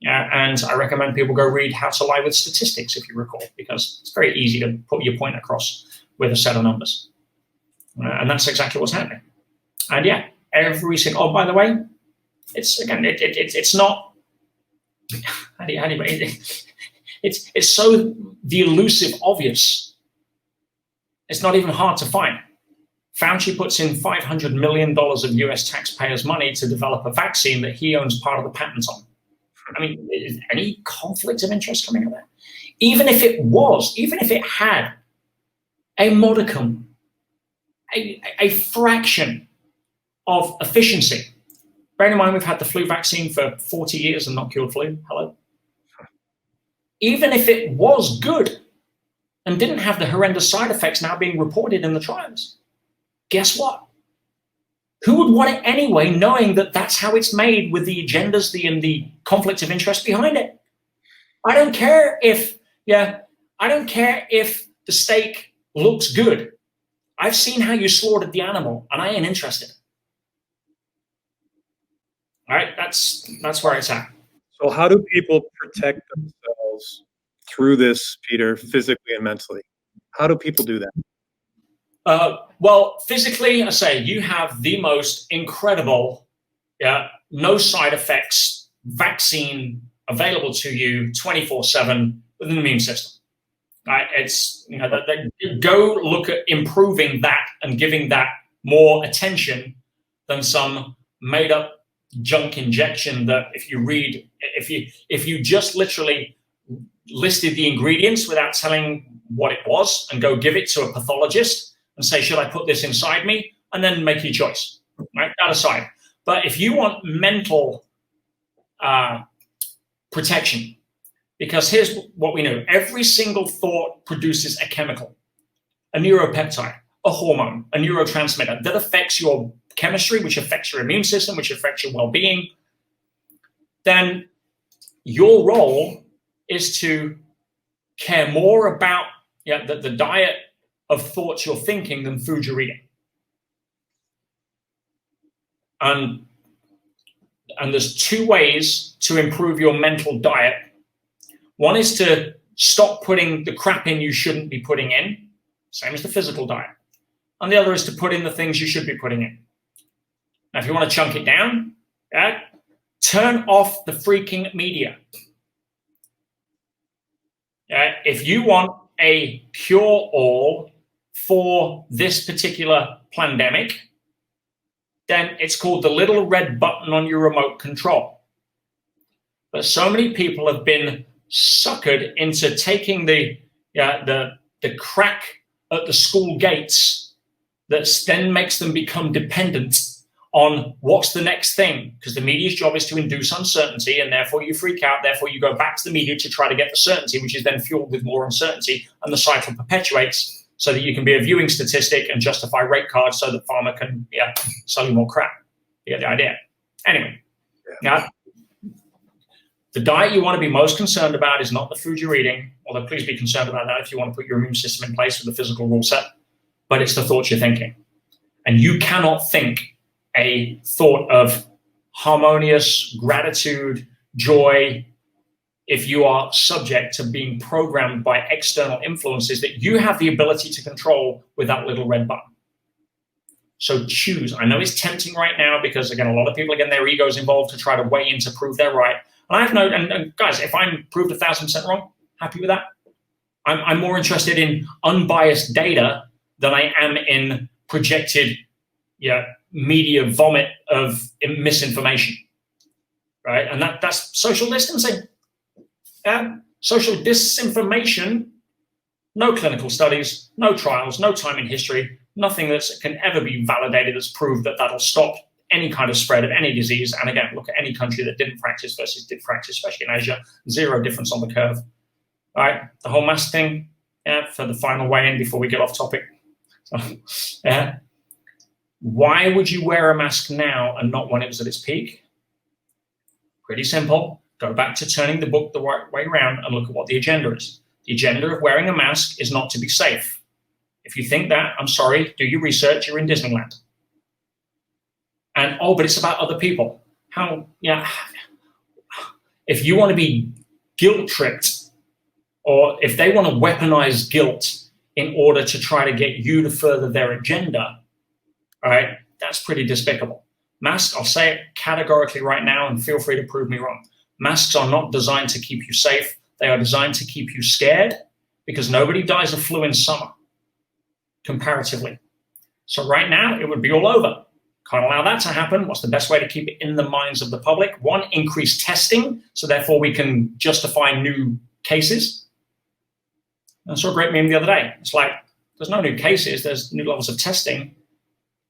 S1: And I recommend people go read How to Lie with Statistics, if you recall, because it's very easy to put your point across with a set of numbers. And that's exactly what's happening. And every single, oh, by the way, it's not, it's so the elusive obvious. It's not even hard to find. Fauci puts in $500 million of US taxpayers' money to develop a vaccine that he owns part of the patents on. I mean, is any conflict of interest coming out of that? Even if it had a modicum, a fraction of efficiency. Bearing in mind, we've had the flu vaccine for 40 years and not cured flu. Hello. Even if it was good and didn't have the horrendous side effects now being reported in the trials, guess what? Who would want it anyway, knowing that that's how it's made with the agendas and the conflict of interest behind it? I don't care if the steak looks good. I've seen how you slaughtered the animal, and I ain't interested. All right, that's where it's at.
S2: So how do people protect themselves through this, Peter, physically and mentally? How do people do that?
S1: Well, physically, I say you have the most incredible, no side effects vaccine available to you 24/7 with an immune system. Right? It's go look at improving that and giving that more attention than some made up junk injection that if you just literally listed the ingredients without telling what it was and go give it to a pathologist and say, should I put this inside me? And then make your choice, right? That aside. But if you want mental protection, because here's what we know. Every single thought produces a chemical, a neuropeptide, a hormone, a neurotransmitter that affects your chemistry, which affects your immune system, which affects your well-being. Then your role is to care more about the diet of thoughts you're thinking than food you're eating. And there's two ways to improve your mental diet. One is to stop putting the crap in you shouldn't be putting in, same as the physical diet. And the other is to put in the things you should be putting in. Now, if you want to chunk it down, turn off the freaking media. If you want a cure-all for this particular pandemic, then it's called the little red button on your remote control. But so many people have been suckered into taking the crack at the school gates that then makes them become dependent on what's the next thing, because the media's job is to induce uncertainty, and therefore you freak out, therefore you go back to the media to try to get the certainty, which is then fueled with more uncertainty, and the cycle perpetuates so that you can be a viewing statistic and justify rate cards so that pharma can sell you more crap. You get the idea. Anyway, now, the diet you want to be most concerned about is not the food you're eating, although please be concerned about that if you want to put your immune system in place with the physical rule set, but it's the thoughts you're thinking. And you cannot think a thought of harmonious gratitude, joy, if you are subject to being programmed by external influences that you have the ability to control with that little red button. So choose. I know it's tempting right now because, again, a lot of people are getting their egos involved to try to weigh in to prove they're right. And I have no, and guys, if I'm proved 1,000% wrong, happy with that. I'm more interested in unbiased data than I am in projected media vomit of misinformation, right? And that's social distancing. Social disinformation, no clinical studies, no trials, no time in history, nothing that can ever be validated that's proved that that'll stop any kind of spread of any disease. And again, look at any country that didn't practice versus did practice, especially in Asia, zero difference on the curve. All right, the whole mask thing, for the final weigh-in before we get off topic. So, why would you wear a mask now and not when it was at its peak? Pretty simple. Go back to turning the book the right way around and look at what the agenda is. The agenda of wearing a mask is not to be safe. If you think that, I'm sorry, do your research, you're in Disneyland. And, but it's about other people. If you want to be guilt-tripped, or if they want to weaponize guilt in order to try to get you to further their agenda, all right, that's pretty despicable. Masks, I'll say it categorically right now, and feel free to prove me wrong. Masks are not designed to keep you safe. They are designed to keep you scared, because nobody dies of flu in summer, comparatively. So right now, it would be all over. Can't allow that to happen. What's the best way to keep it in the minds of the public? One, increase testing, so therefore we can justify new cases. I saw a great meme the other day. It's like, there's no new cases, there's new levels of testing.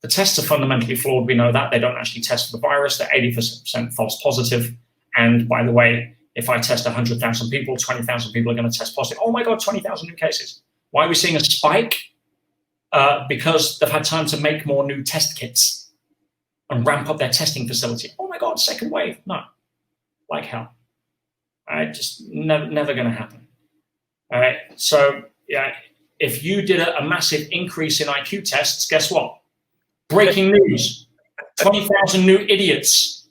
S1: The tests are fundamentally flawed, we know that. They don't actually test for the virus, they're 80% false positive. And by the way, if I test 100,000 people, 20,000 people are going to test positive. Oh my God, 20,000 new cases. Why are we seeing a spike? Because they've had time to make more new test kits and ramp up their testing facility. Oh my God, second wave. No, like hell. All right, just never going to happen. All right, so if you did a massive increase in IQ tests, guess what? Breaking news, 20,000 new idiots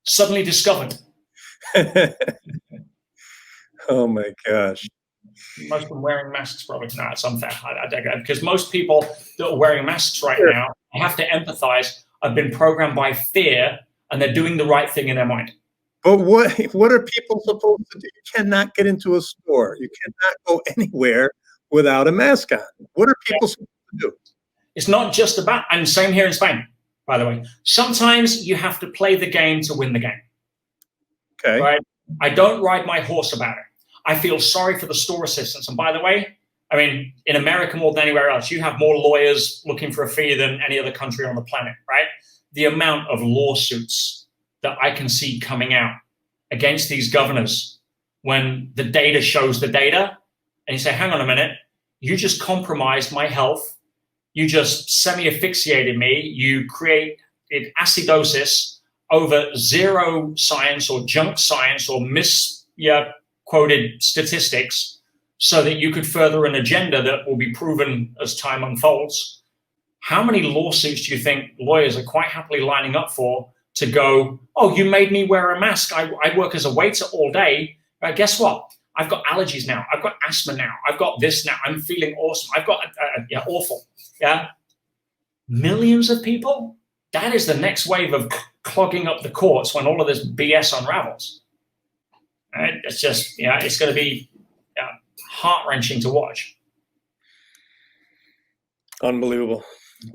S1: suddenly discovered.
S2: Oh my gosh.
S1: Most of them wearing masks probably. No, it's unfair. I don't get, because most people that are wearing masks right now, I have to empathize, have been programmed by fear, and they're doing the right thing in their mind.
S2: But what are people supposed to do? You cannot get into a store. You cannot go anywhere without a mask on. What are people supposed to do?
S1: It's not just about, and same here in Spain, by the way. Sometimes you have to play the game to win the game.
S2: Okay.
S1: Right? I don't ride my horse about it. I feel sorry for the store assistants. And by the way, I mean, in America more than anywhere else, you have more lawyers looking for a fee than any other country on the planet, right? The amount of lawsuits that I can see coming out against these governors when the data shows the data, and you say, hang on a minute, you just compromised my health, you just semi-asphyxiated me, you created acidosis over zero science or junk science or misquoted statistics so that you could further an agenda that will be proven as time unfolds. How many lawsuits do you think lawyers are quite happily lining up for to go, oh, you made me wear a mask. I work as a waiter all day. Guess what? I've got allergies now. I've got asthma now. I've got this now. I'm feeling awesome. I've got, awful. Yeah. Millions of people. That is the next wave of clogging up the courts when all of this BS unravels. Right? It's just, it's going to be heart-wrenching to watch.
S2: Unbelievable.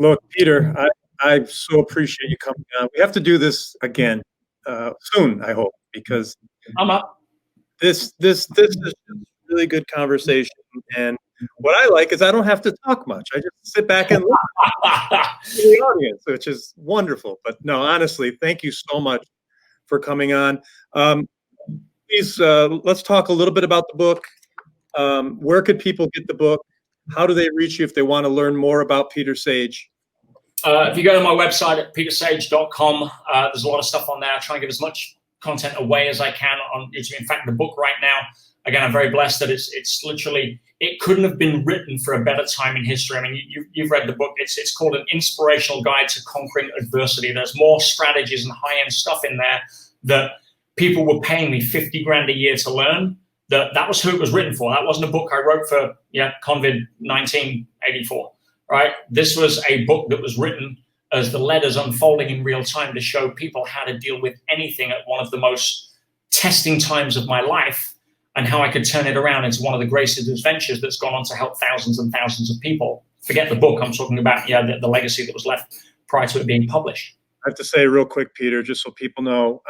S2: Look, Peter, I so appreciate you coming on. We have to do this again soon, I hope, because
S1: I'm up.
S2: This is a really good conversation, and What I like is I don't have to talk much. I just sit back and listen to the audience, which is wonderful. But no, honestly, thank you so much for coming on. Please, let's talk a little bit about the book. Where could people get the book? How do they reach you if they want to learn more about Peter Sage?
S1: If you go to my website at petersage.com, there's a lot of stuff on there. I try and give as much content away as I can on YouTube. In fact, the book right now, again, I'm very blessed that it's literally, it couldn't have been written for a better time in history. I mean, you've read the book. It's called An Inspirational Guide to Conquering Adversity. There's more strategies and high-end stuff in there that people were paying me $50,000 a year to learn. That was who it was written for. That wasn't a book I wrote for COVID 1984, right? This was a book that was written as the letters unfolding in real time to show people how to deal with anything at one of the most testing times of my life, and how I could turn it around into one of the greatest adventures that's gone on to help thousands and thousands of people. Forget the book. I'm talking about the legacy that was left prior to it being published.
S2: I have to say real quick, Peter, just so people know,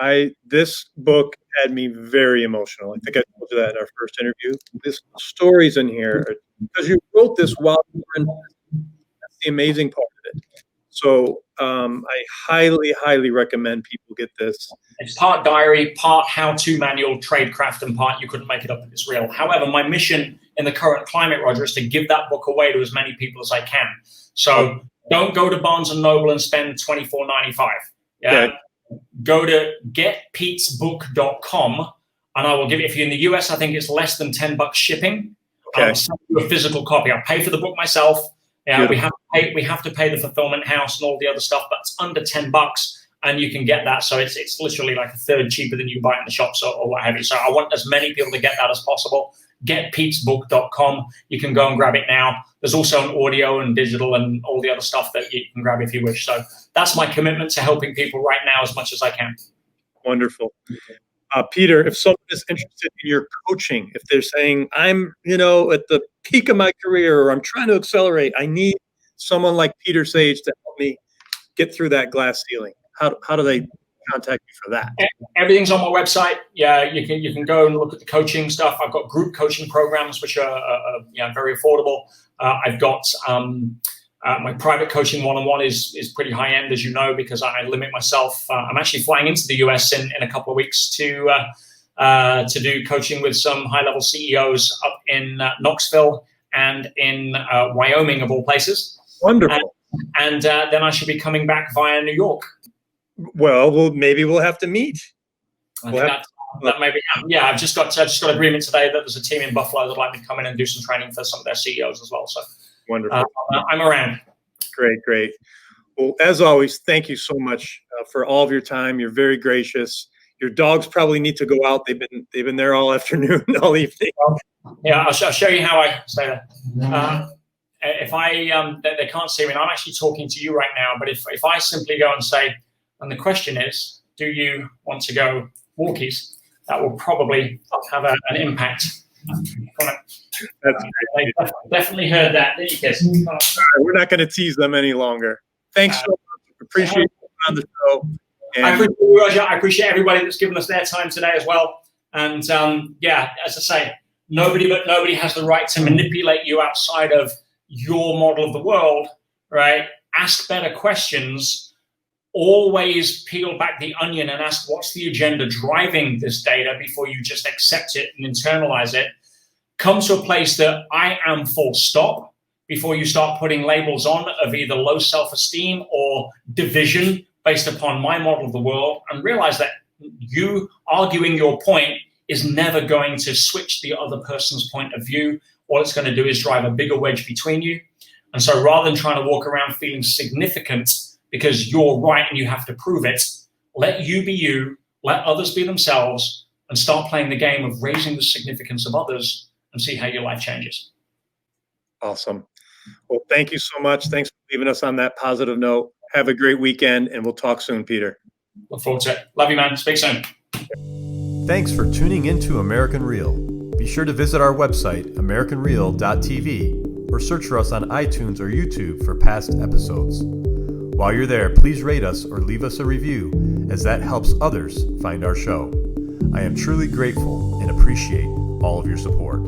S2: this book had me very emotional. I think I told you that in our first interview. This stories in here, because you wrote this while you were in prison. That's the amazing part of it. So I highly, highly recommend people get this.
S1: It's part diary, part how-to manual, tradecraft, and part you couldn't make it up if it's real. However, my mission in the current climate, Roger, is to give that book away to as many people as I can. So don't go to Barnes & Noble and spend $24.95.
S2: Okay.
S1: Go to getpetesbook.com, and I will give it, if you're in the US, I think it's less than $10 shipping.
S2: Okay.
S1: I'll send you a physical copy. I'll pay for the book myself. We have to pay the fulfillment house and all the other stuff, but it's under $10 and you can get that. So it's literally like a third cheaper than you buy it in the shops or what have you. So I want as many people to get that as possible. Getpetesbook.com. You can go and grab it now. There's also an audio and digital and all the other stuff that you can grab if you wish. So that's my commitment to helping people right now as much as I can.
S2: Wonderful. Peter, if someone is interested in your coaching, if they're saying, I'm, at the peak of my career, or I'm trying to accelerate, I need someone like Peter Sage to help me get through that glass ceiling. How do they contact you for that?
S1: Everything's on my website. Yeah, you can go and look at the coaching stuff. I've got group coaching programs, which are very affordable. I've got my private coaching one-on-one is pretty high end, as you know, because I limit myself. I'm actually flying into the US in a couple of weeks to do coaching with some high-level CEOs up in Knoxville and in Wyoming, of all places.
S2: Wonderful.
S1: And then I should be coming back via New York.
S2: Well, maybe we'll have to meet.
S1: That may be. Yeah, I've just got agreement today that there's a team in Buffalo that'd like me to come in and do some training for some of their CEOs as well. So
S2: wonderful.
S1: I'm around.
S2: Great. Well, as always, thank you so much for all of your time. You're very gracious. Your dogs probably need to go out. They've been there all afternoon, all evening.
S1: Yeah, I'll show you how I stay there. If they can't see me, and I'm actually talking to you right now. But if I simply go and say, and the question is, do you want to go walkies? That will probably have an impact.
S2: That's
S1: great. They definitely heard that, didn't you, Kiss?
S2: We're not going to tease them any longer. Thanks so much. Appreciate you on the show. And
S1: I appreciate you, Roger. I appreciate everybody that's given us their time today as well. And as I say, nobody has the right to manipulate you outside of your model of the world, right? Ask better questions. Always peel back the onion and ask what's the agenda driving this data before you just accept it and internalize it. Come to a place that I am full stop before you start putting labels on of either low self-esteem or division based upon my model of the world, and realize that you arguing your point is never going to switch the other person's point of view. All it's going to do is drive a bigger wedge between you. And so rather than trying to walk around feeling significant because you're right and you have to prove it, let you be you, let others be themselves, and start playing the game of raising the significance of others and see how your life changes.
S2: Awesome. Well, thank you so much. Thanks for leaving us on that positive note. Have a great weekend, and we'll talk soon, Peter.
S1: Look forward to it. Love you, man. Speak soon.
S3: Thanks for tuning into American Real. Be sure to visit our website, americanreal.tv, or search for us on iTunes or YouTube for past episodes. While you're there, please rate us or leave us a review, as that helps others find our show. I am truly grateful and appreciate all of your support.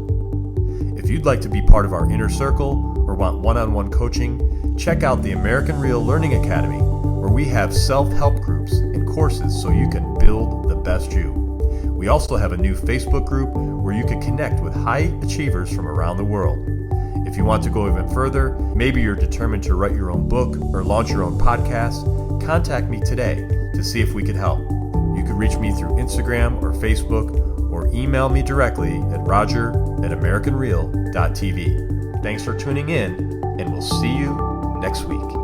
S3: If If you'd like to be part of our inner circle or want one-on-one coaching, check out the American Real Learning Academy, where we have self-help groups and courses so you can build the best you. We also have a new Facebook group where you can connect with high achievers from around the world. If you want to go even further, maybe you're determined to write your own book or launch your own podcast, contact me today to see if we could help. You can reach me through Instagram or Facebook, or email me directly at roger@americanreal.tv. Thanks for tuning in, and we'll see you next week.